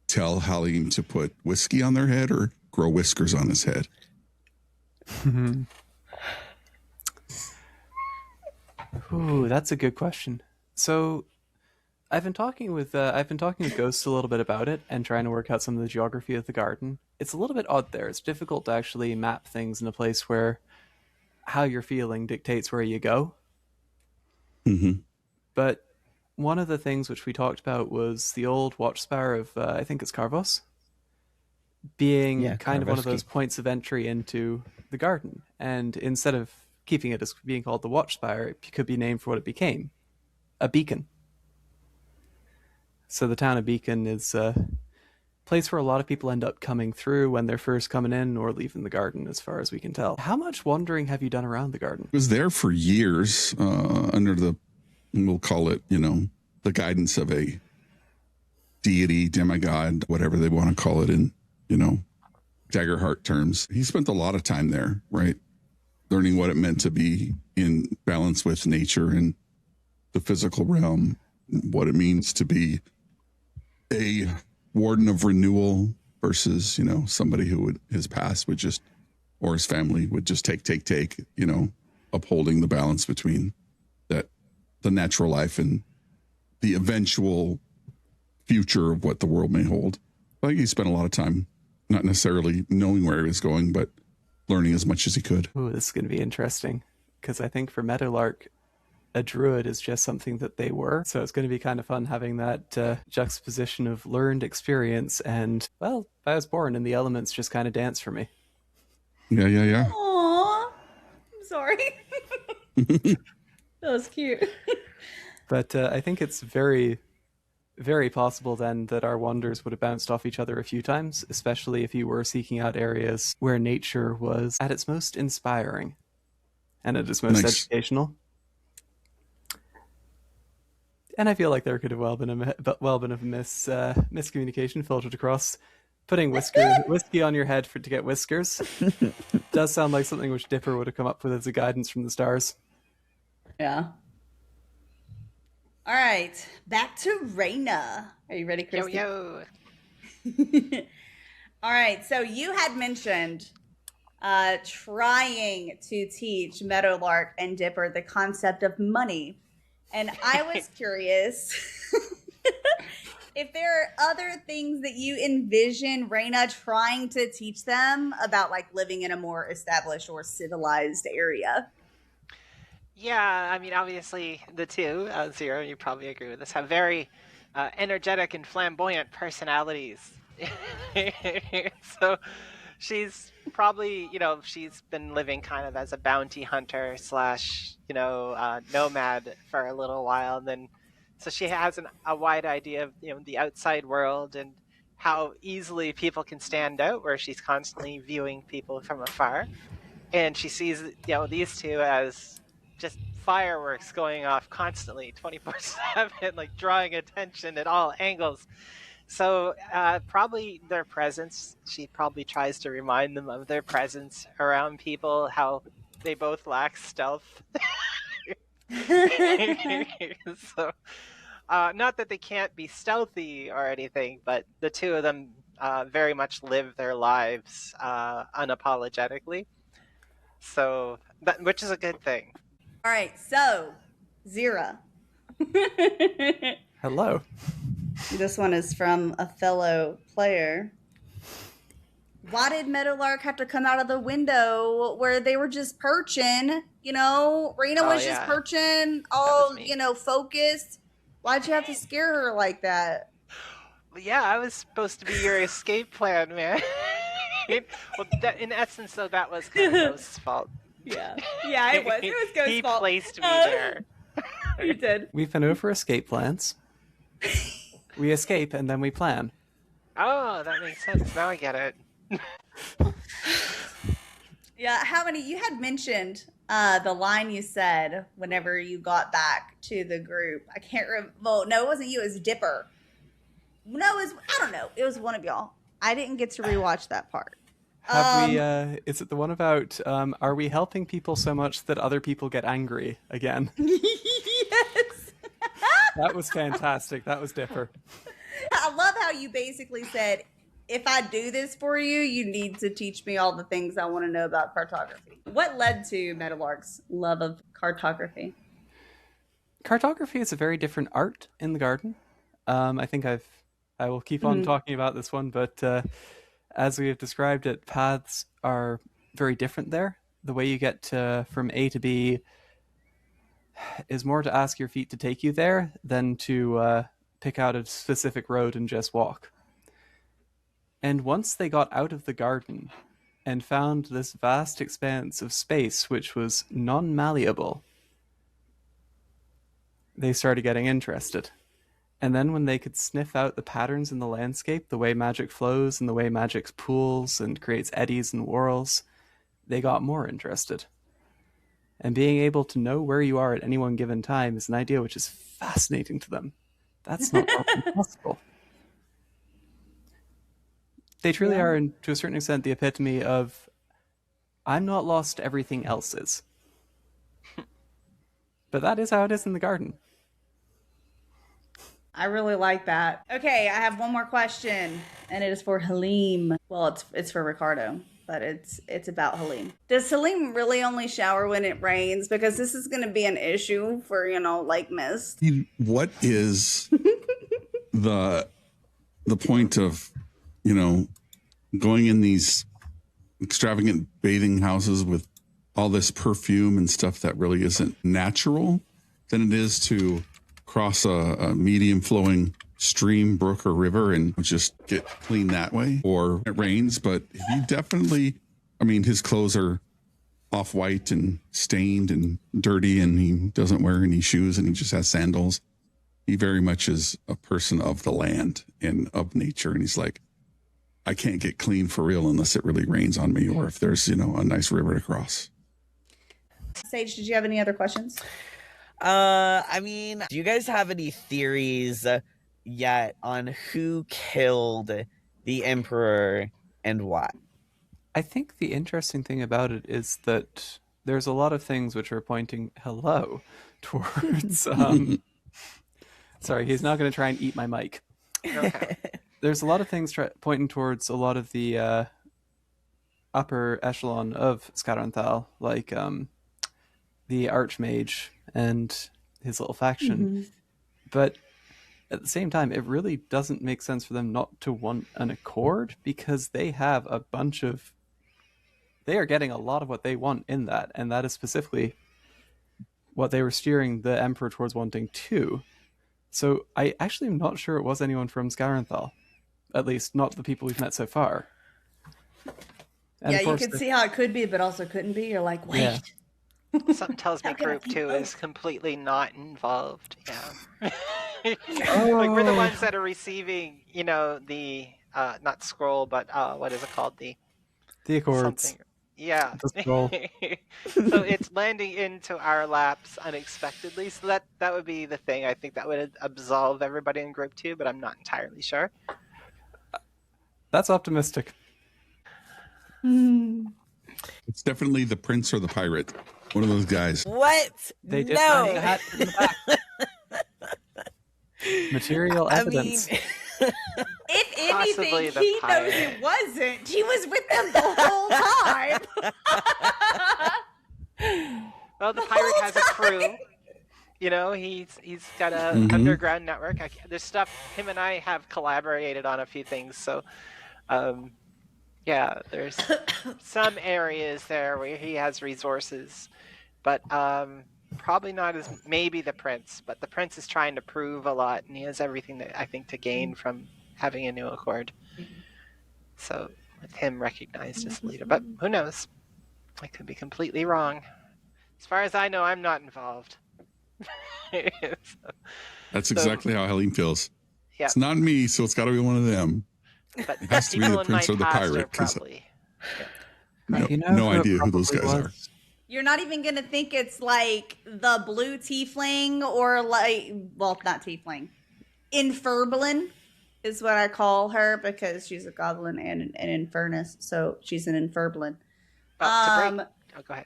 tell Halim to put whiskey on their head or grow whiskers on his head? Ooh, that's a good question. So I've been talking with Ghost a little bit about it and trying to work out some of the geography of the garden. It's a little bit odd there. It's difficult to actually map things in a place where how you're feeling dictates where you go. Mm-hmm. But one of the things which we talked about was the old watchspire of, I think it's Karvos, being kind of one of those points of entry into the garden. And instead of keeping it as being called the watchspire, it could be named for what it became, a beacon. So the town of Beacon is a place where a lot of people end up coming through when they're first coming in or leaving the garden, as far as we can tell. How much wandering have you done around the garden? I was there for years under the, we'll call it, the guidance of a deity, demigod, whatever they want to call it in, Daggerheart terms. He spent a lot of time there, right? Learning what it meant to be in balance with nature and the physical realm, what it means to be a warden of renewal versus, somebody who his past would just, or his family would just take, upholding the balance between the natural life and the eventual future of what the world may hold. I think he spent a lot of time not necessarily knowing where he was going, but learning as much as he could. Ooh, this is going to be interesting, because I think for Meadowlark, a druid is just something that they were. So it's going to be kind of fun having that juxtaposition of learned experience and, well, I was born and the elements just kind of dance for me. Yeah. Aww. I'm sorry. That was cute. But I think it's very, very possible then that our wanders would have bounced off each other a few times, especially if you were seeking out areas where nature was at its most inspiring and at its most educational. And I feel like there could have well been a miscommunication filtered across. Putting whiskey on your head to get whiskers does sound like something which Dipper would have come up with as a guidance from the stars. Yeah. All right, back to Reyna. Are you ready, Christy? Yo. All right, so you had mentioned trying to teach Meadowlark and Dipper the concept of money. And I was curious if there are other things that you envision Reyna trying to teach them about, like, living in a more established or civilized area. Yeah, I mean, obviously the two, Zero, you probably agree with this, have very energetic and flamboyant personalities. So she's probably, she's been living kind of as a bounty hunter / nomad for a little while, and then So she has a wide idea of the outside world and how easily people can stand out, where she's constantly viewing people from afar, and she sees these two as just fireworks going off constantly 24/7, like drawing attention at all angles. So probably their presence, she probably tries to remind them of their presence around people, how they both lack stealth. So not that they can't be stealthy or anything, but the two of them very much live their lives unapologetically. So, which is a good thing. All right, so Zira. Hello. This one is from a fellow player. Why did Meadowlark have to come out of the window where they were just perching? Rena was just perching, all, focused. Why'd you have to scare her like that? Yeah, I was supposed to be your escape plan, man. Well, in essence, though, that was kind of Ghost's fault. Yeah, it was. It was Ghost's he fault. He placed me there. You did. We've been over escape plans. We escape and then we plan. Oh, that makes sense. Now I get it. Yeah, you had mentioned the line you said whenever you got back to the group. I can't remember. Well, no, it wasn't you. It was Dipper. No, I don't know. It was one of y'all. I didn't get to rewatch that part. Have we? Is it the one about? Are we helping people so much that other people get angry again? Yes. That was fantastic. That was Dipper. I love how you basically said, if I do this for you, you need to teach me all the things I want to know about cartography. What led to Meadowlark's love of cartography? Cartography is a very different art in the garden. I think I will keep on talking about this one, but as we have described it, paths are very different there. The way you get from A to B is more to ask your feet to take you there than to pick out a specific road and just walk. And once they got out of the garden and found this vast expanse of space which was non-malleable, they started getting interested. And then when they could sniff out the patterns in the landscape, the way magic flows and the way magic pools and creates eddies and whirls, they got more interested. And being able to know where you are at any one given time is an idea which is fascinating to them. That's not often possible. They truly are, to a certain extent, the epitome of, I'm not lost, everything else is. But that is how it is in the garden. I really like that. Okay, I have one more question, and it is for Halim. Well, it's for Ricardo, but it's about Halim. Does Halim really only shower when it rains? Because this is going to be an issue for, Lake Mist. What is the point of, going in these extravagant bathing houses with all this perfume and stuff that really isn't natural than it is to cross a medium flowing stream, brook, or river and just get clean that way? Or it rains, but he definitely, his clothes are off-white and stained and dirty, and he doesn't wear any shoes and he just has sandals. He very much is a person of the land and of nature, and he's like, I can't get clean for real unless it really rains on me, or if there's, a nice river to cross. Sage, did you have any other questions? Do you guys have any theories yet on who killed the Emperor and why? I think the interesting thing about it is that there's a lot of things which are pointing towards sorry, he's not going to try and eat my mic. Okay. There's a lot of things pointing towards a lot of the upper echelon of Skarenthail, like the Archmage and his little faction. But at the same time, it really doesn't make sense for them not to want an accord, because they have a bunch of... They are getting a lot of what they want in that, and that is specifically what they were steering the Emperor towards wanting too. So I actually am not sure it was anyone from Skarenthail. At least not the people we've met so far. And yeah, of you course could see how it could be, but also couldn't be. You're like, wait. Something tells me Group 2 is completely not involved. Yeah. Oh. Like, we're the ones that are receiving, the not scroll, but what is it called? The Accords. something. Yeah. The scroll. So it's landing into our laps unexpectedly. So that would be the thing. I think that would absolve everybody in Group 2, but I'm not entirely sure. That's optimistic. It's definitely the prince or the pirate. One of those guys. What? They just no. found the hat in the back. Material evidence. If Possibly anything, the he knows pirate. it wasn't. He was with them the whole time. Well, the pirate has a crew. He's got a underground network. There's stuff him and I have collaborated on a few things. So, yeah, there's some areas there where he has resources, but probably not as maybe the prince. But the prince is trying to prove a lot, and he has everything that I think to gain from having a new accord. So, with him recognized as leader, but who knows? I could be completely wrong. As far as I know, I'm not involved. That's exactly how Helene feels. Yeah. It's not me, so it's got to be one of them. But It has to be the prince or the pirate. Probably. No idea who those guys are. You're not even going to think it's like the blue tiefling or not tiefling. Inferblin is what I call her because she's a goblin and an infernus. So she's an Inferblin. Go ahead.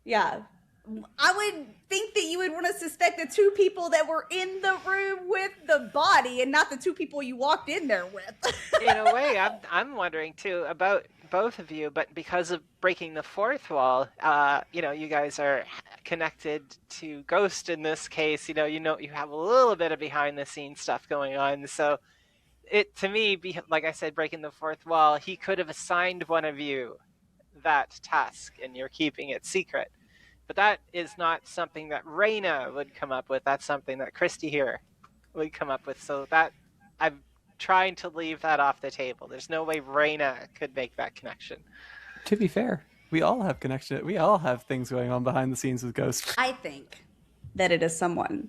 Yeah. I would think that you would want to suspect the two people that were in the room with the body and not the two people you walked in there with. In a way, I'm wondering too about both of you, but because of breaking the fourth wall, you guys are connected to Ghost in this case. You have a little bit of behind the scenes stuff going on. So it, to me, like I said, breaking the fourth wall, he could have assigned one of you that task and you're keeping it secret. But that is not something that Reyna would come up with. That's something that Christy here would come up with. So that I'm trying to leave that off the table. There's no way Reyna could make that connection. To be fair, we all have connection. We all have things going on behind the scenes with Ghost. I think that it is someone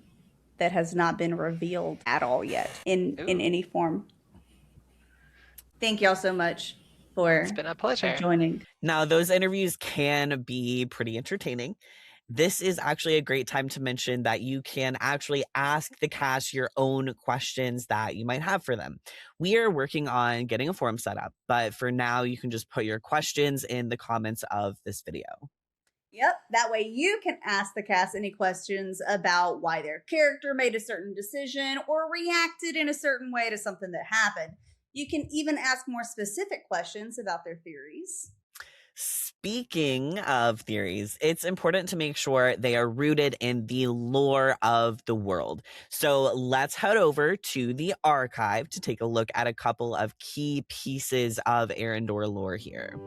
that has not been revealed at all yet in any form. Thank y'all so much for It's been a pleasure joining. Now, those interviews can be pretty entertaining. This is actually a great time to mention that you can actually ask the cast your own questions that you might have for them. We are working on getting a forum set up, but for now, you can just put your questions in the comments of this video. Yep, that way you can ask the cast any questions about why their character made a certain decision or reacted in a certain way to something that happened. You can even ask more specific questions about their theories. Speaking of theories, it's important to make sure they are rooted in the lore of the world. So let's head over to the archive to take a look at a couple of key pieces of Aer'yndor lore here.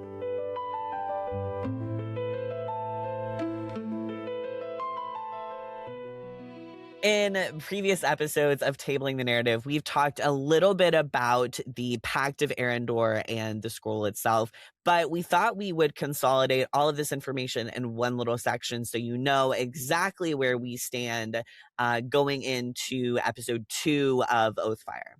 In previous episodes of Tabling the Narrative, we've talked a little bit about the Pact of Aer'yndor and the scroll itself, but we thought we would consolidate all of this information in one little section so you know exactly where we stand going into episode 2 of Oathfyre.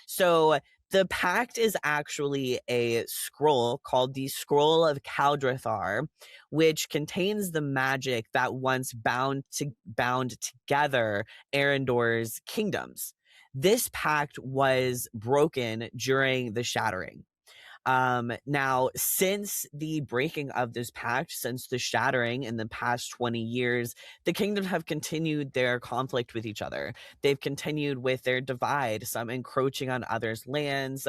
So the Pact is actually a scroll called the Scroll of Caldrethar, which contains the magic that once bound together Aer'yndor's kingdoms. This pact was broken during the Shattering. Now, since the breaking of this pact, since the Shattering in the past 20 years, the kingdoms have continued their conflict with each other. They've continued with their divide, some encroaching on others' lands,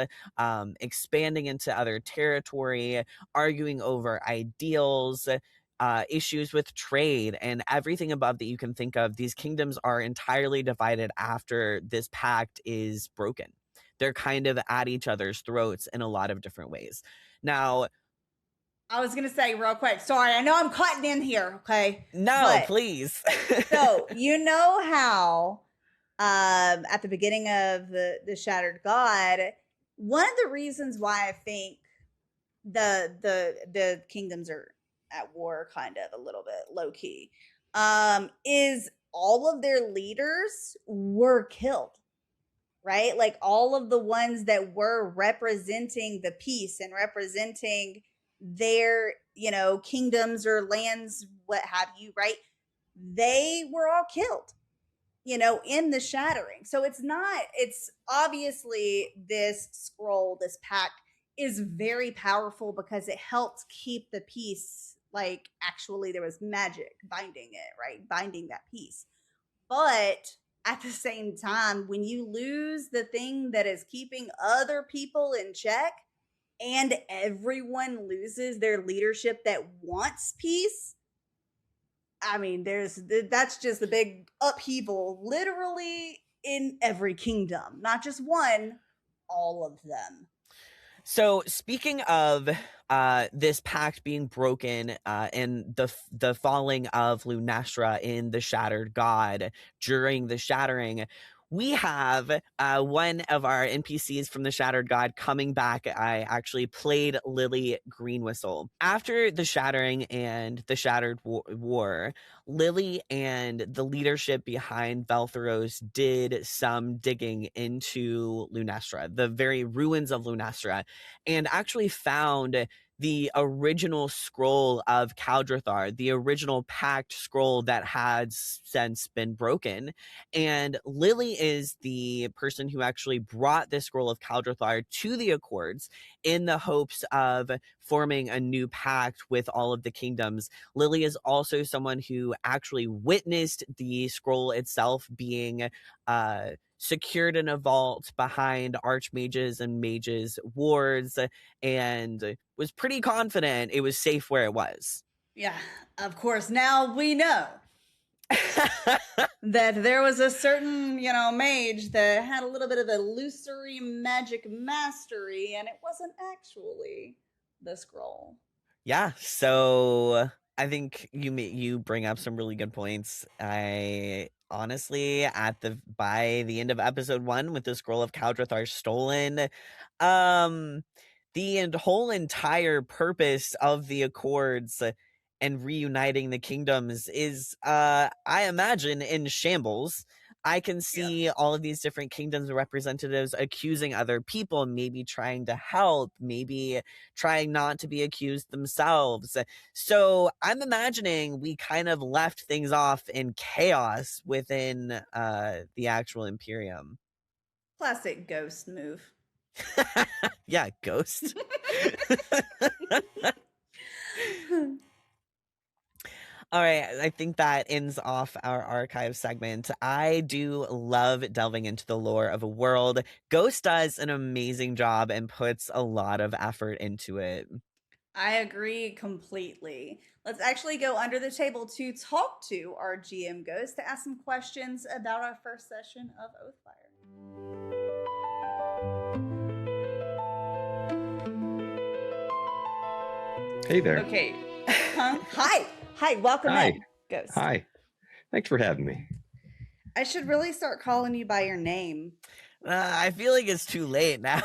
expanding into other territory, arguing over ideals, issues with trade, and everything above that you can think of. These kingdoms are entirely divided after this pact is broken. They're kind of at each other's throats in a lot of different ways. Now, I was going to say real quick, sorry, I know I'm cutting in here, okay? No, please. So, you know how at the beginning of the Shattered God, one of the reasons why I think the kingdoms are at war, kind of a little bit low key, is all of their leaders were killed, right? Like all of the ones that were representing the peace and representing their, kingdoms or lands, what have you, right? They were all killed, in the shattering. So it's obviously this scroll, this pact is very powerful because it helped keep the peace. Like actually there was magic binding it, right? Binding that peace. But at the same time, when you lose the thing that is keeping other people in check and everyone loses their leadership that wants peace, I mean, that's just a big upheaval, literally in every kingdom, not just one, all of them. So speaking of this pact being broken and the falling of Lunastra in the Shattered God during the shattering, we have one of our NPCs from the Shattered God coming back. I actually played Lily Greenwhistle. After the shattering and the Shattered War, Lily and the leadership behind Veltheros did some digging into Lunastra, the very ruins of Lunastra, and actually found the original scroll of Kaldrathar, the original pact scroll that had since been broken. And Lily is the person who actually brought this scroll of Kaldrathar to the Accords in the hopes of forming a new pact with all of the kingdoms. Lily is also someone who actually witnessed the scroll itself being secured in a vault behind archmages and mages' wards, and was pretty confident it was safe where it was. Yeah, of course, now we know that there was a certain, mage that had a little bit of illusory magic mastery, and it wasn't actually the scroll. Yeah, so I think you bring up some really good points. I honestly, by the end of episode 1, with the scroll of Kaldrathar stolen, the whole entire purpose of the Accords and reuniting the kingdoms is, I imagine, in shambles. I can see all of these different kingdoms representatives accusing other people, maybe trying to help, maybe trying not to be accused themselves. So I'm imagining we kind of left things off in chaos within the actual Imperium. Classic ghost move. Yeah, ghost. All right, I think that ends off our archive segment. I do love delving into the lore of a world. Ghost does an amazing job and puts a lot of effort into it. I agree completely. Let's actually go under the table to talk to our GM Ghost to ask some questions about our first session of Oathfyre. Hey there. Okay. Hi, welcome in, Ghost. Hi. Thanks for having me. I should really start calling you by your name. I feel like it's too late now.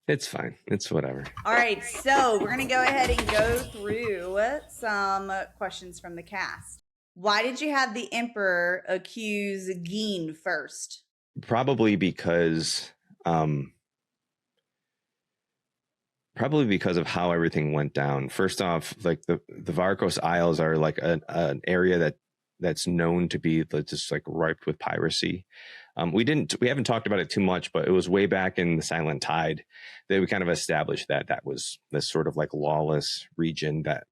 It's fine. It's whatever. All right, so we're going to go ahead and go through some questions from the cast. Why did you have the Emperor accuse Geen first? Probably because of how everything went down. First off, like the Varkos Isles are like an area that's known to be just like ripe with piracy. We haven't talked about it too much, but it was way back in the Silent Tide that we kind of established that was this sort of like lawless region that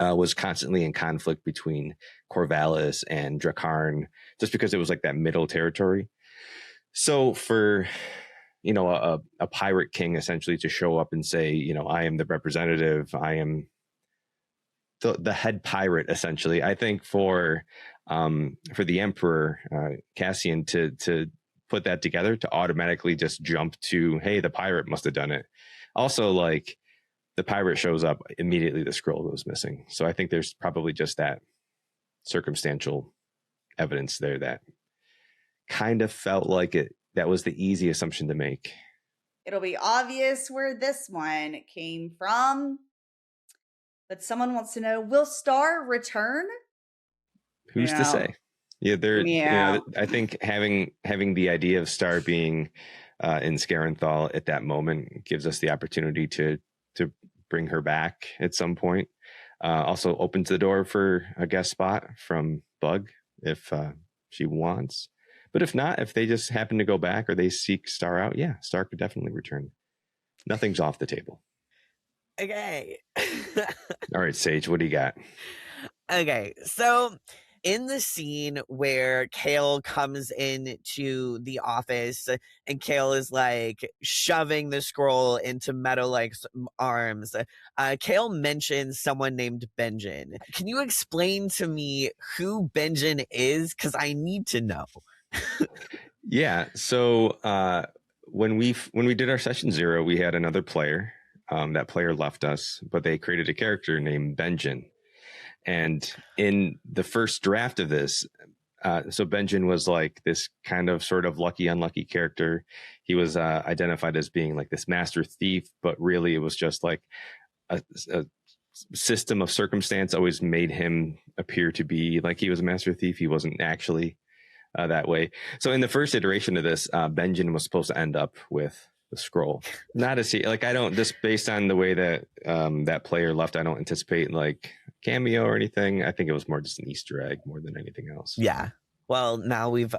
was constantly in conflict between Corvallis and Drakarn, just because it was like that middle territory. So for a pirate king essentially to show up and say, I am the representative, I am the head pirate, essentially. I think for the Emperor Cassian to put that together, to automatically just jump to, hey, the pirate must have done it. Also, like, the pirate shows up immediately, the scroll goes missing. So I think there's probably just that circumstantial evidence there that kind of felt like that was the easy assumption to make. It'll be obvious where this one came from But someone wants to know, will Star return? Who's to Yeah. say? Yeah, Yeah. I think having the idea of Star being in Skarenthail at that moment gives us the opportunity to bring her back at some point. Also opens the door for a guest spot from Bug if she wants. But if not, if they just happen to go back or they seek Star out, yeah, Star could definitely return. Nothing's off the table. Okay. All right, Sage, what do you got? Okay, so in the scene where Kale comes into the office and Kale is like shoving the scroll into Meadowlake's arms, Kale mentions someone named Benjen. Can you explain to me who Benjen is? Because I need to know. Yeah, so when we did our session 0, we had another player. That player left us, but they created a character named Benjen. And in the first draft of this, so Benjen was like this kind of sort of lucky, unlucky character. He was identified as being like this master thief, but really it was just like a system of circumstance always made him appear to be like he was a master thief. He wasn't actually that way. So in the first iteration of this, Benjen was supposed to end up with the scroll. Not a like I don't, just based on the way that that player left, I don't anticipate like cameo or anything. I think it was more just an Easter egg more than anything else. Yeah. Well, now we've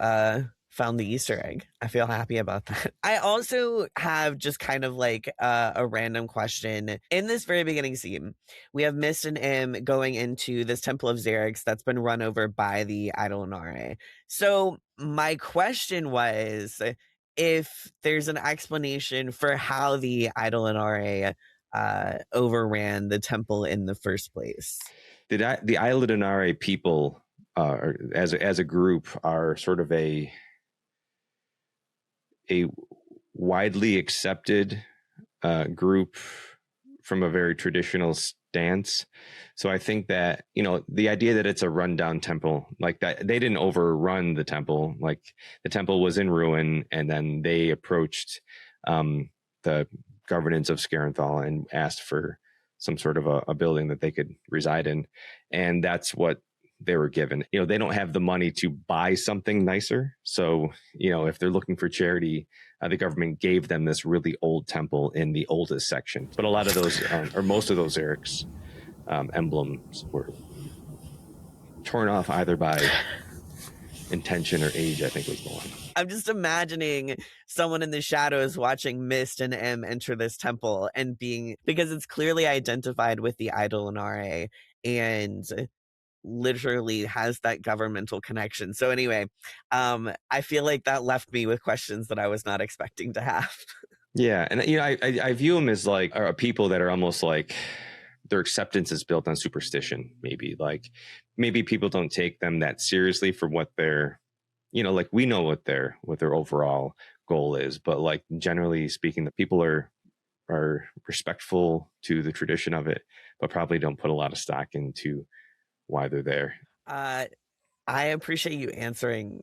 found the Easter egg. I feel happy about that. I also have just kind of like a random question. In this very beginning scene, we have Mist and M going into this Temple of Xerix that's been run over by the Aer'yndor. So my question was, if there's an explanation for how the Aer'yndor overran the temple in the first place. The Aer'yndor people, as a group, are sort of a widely accepted group from a very traditional stance. So I think that, you know, the idea that it's a rundown temple, like that, they didn't overrun the temple. Like the temple was in ruin, and then they approached the governance of Skarenthail and asked for some sort of a building that they could reside in. And that's what they were given. You know, they don't have the money to buy something nicer. So, you know, if they're looking for charity, the government gave them this really old temple in the oldest section. But a lot of those, or most of those Xerix emblems were torn off either by intention or age, I think was the one. I'm just imagining someone in the shadows watching Mist and M enter this temple and because it's clearly identified with the Aer'yndor and literally has that governmental connection. So anyway, I feel like that left me with questions that I was not expecting to have. Yeah, and you know, I view them as like people that are almost like their acceptance is built on superstition. Maybe people don't take them that seriously for what they're, you know, like we know what their overall goal is, but like generally speaking, the people are respectful to the tradition of it, but probably don't put a lot of stock into why they're there. I appreciate you answering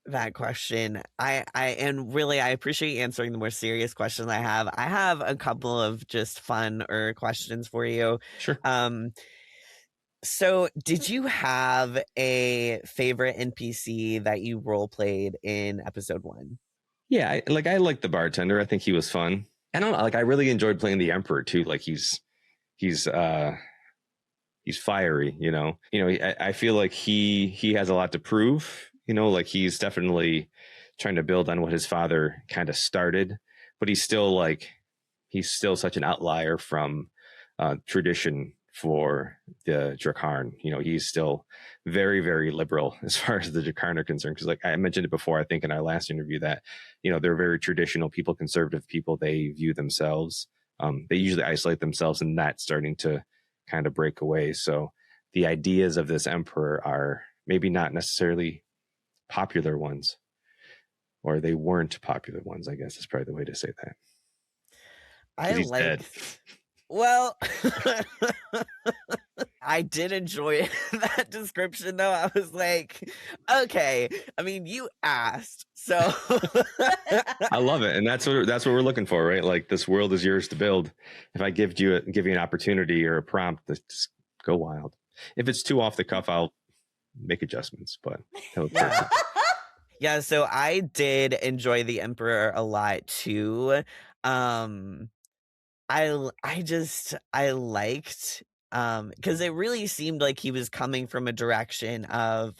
that question. I appreciate you answering the more serious questions I have. I have a couple of just fun questions for you. Sure. So did you have a favorite NPC that you role played in episode 1? Yeah, I like the bartender. I think he was fun. I don't know, like I really enjoyed playing the Emperor too. Like he's fiery, you know. I feel like he has a lot to prove, you know, like he's definitely trying to build on what his father kind of started, but he's still such an outlier from tradition for the Drakarn. You know, he's still very, very liberal as far as the Drakarn are concerned. Because like I mentioned it before, I think in our last interview that, you know, they're very traditional people, conservative people. They view themselves, they usually isolate themselves, and that's starting to kind of break away. So the ideas of this emperor are maybe not necessarily popular ones, or they weren't popular ones, I guess is probably the way to say that. I he's like dead. Well, I did enjoy that description, though. I was like, okay, I mean, you asked, so. I love it, and that's what we're looking for, right? Like, this world is yours to build. If I give you an opportunity or a prompt, just go wild. If it's too off the cuff, I'll make adjustments, but yeah. Yeah, so I did enjoy the Emperor a lot too. I liked because it really seemed like he was coming from a direction of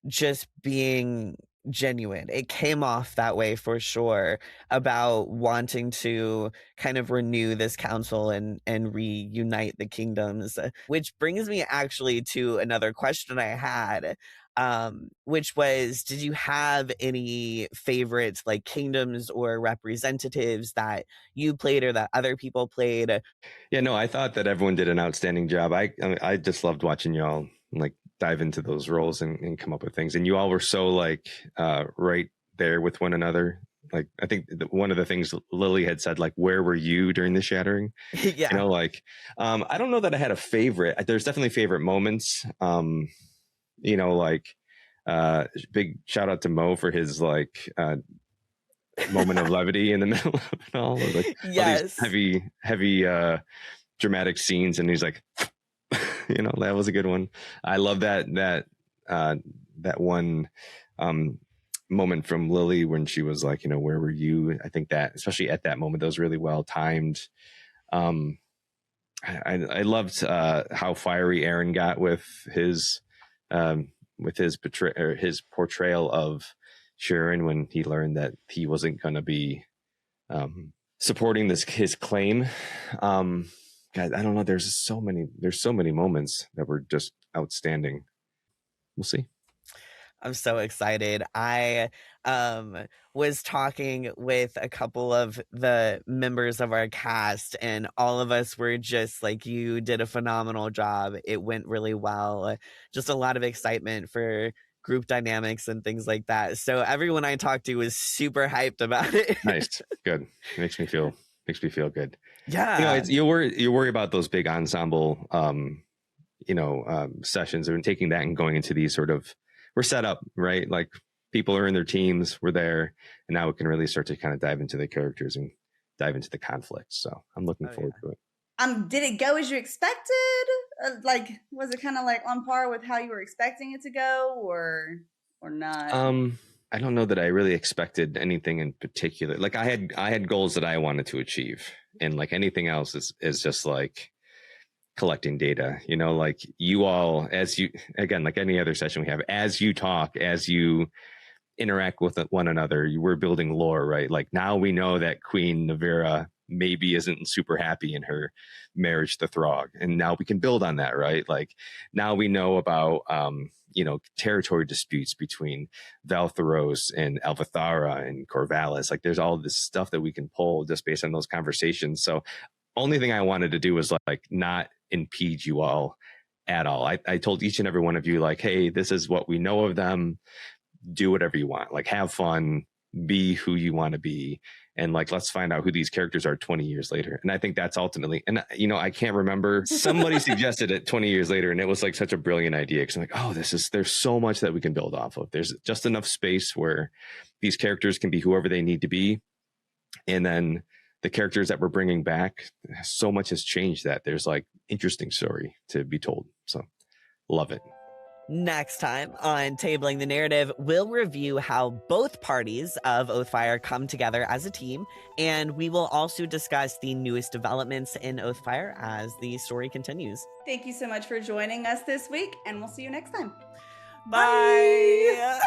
just being genuine. It came off that way for sure, about wanting to kind of renew this council and reunite the kingdoms, which brings me actually to another question I had, which was, did you have any favorites, like kingdoms or representatives that you played or that other people played? Yeah, no, I thought that everyone did an outstanding job. I just loved watching y'all like dive into those roles and come up with things. And you all were so like right there with one another. Like, I think one of the things Lily had said, like, where were you during the shattering? Yeah. You know, like, I don't know that I had a favorite. There's definitely favorite moments. You know, like, big shout out to Mo for his like moment of levity in the middle of it all. Like, yes. all these heavy dramatic scenes, and he's like, you know, that was a good one. I love that one moment from Lily when she was like, you know, where were you? I think that, especially at that moment, that was really well timed. I loved how fiery Aaron got with his portrayal of Sharon when he learned that he wasn't going to be supporting his claim. God, I don't know. There's so many moments that were just outstanding. We'll see. I'm so excited. I was talking with a couple of the members of our cast, and all of us were just like, you did a phenomenal job. It went really well. Just a lot of excitement for group dynamics and things like that. So everyone I talked to was super hyped about it. Nice. Good. Makes me feel good. Yeah. You know, you worry about those big ensemble sessions, and taking that and going into these sort of, we're set up, right? Like, people are in their teams, we're there, and now we can really start to kind of dive into the characters and dive into the conflict. So I'm looking forward to it. Did it go as you expected? Like, was it kind of like on par with how you were expecting it to go, or not? I don't know that I really expected anything in particular. Like, I had goals that I wanted to achieve, and like anything else is just like collecting data, you know, like you all, as you, again, like any other session we have, as you talk, as you interact with one another, we're building lore, right? Like, now we know that Queen Navira maybe isn't super happy in her marriage to Throg, and now we can build on that, right? Like, now we know about territory disputes between Valtheros and Alvathara and Corvallis. Like, there's all this stuff that we can pull just based on those conversations. So only thing I wanted to do was like not impede you all at all. I told each and every one of you, like, hey, this is what we know of them. Do whatever you want. Like, have fun, be who you want to be. And like, let's find out who these characters are 20 years later. And I think that's ultimately, and you know, I can't remember, somebody suggested it 20 years later, and it was like such a brilliant idea. Cause I'm like, oh, there's so much that we can build off of. There's just enough space where these characters can be whoever they need to be. And then the characters that we're bringing back, so much has changed that there's like interesting story to be told. So love it. Next time on Tabling the Narrative, we'll review how both parties of Oathfyre come together as a team, and we will also discuss the newest developments in Oathfyre as the story continues. Thank you so much for joining us this week, and we'll see you next time. Bye.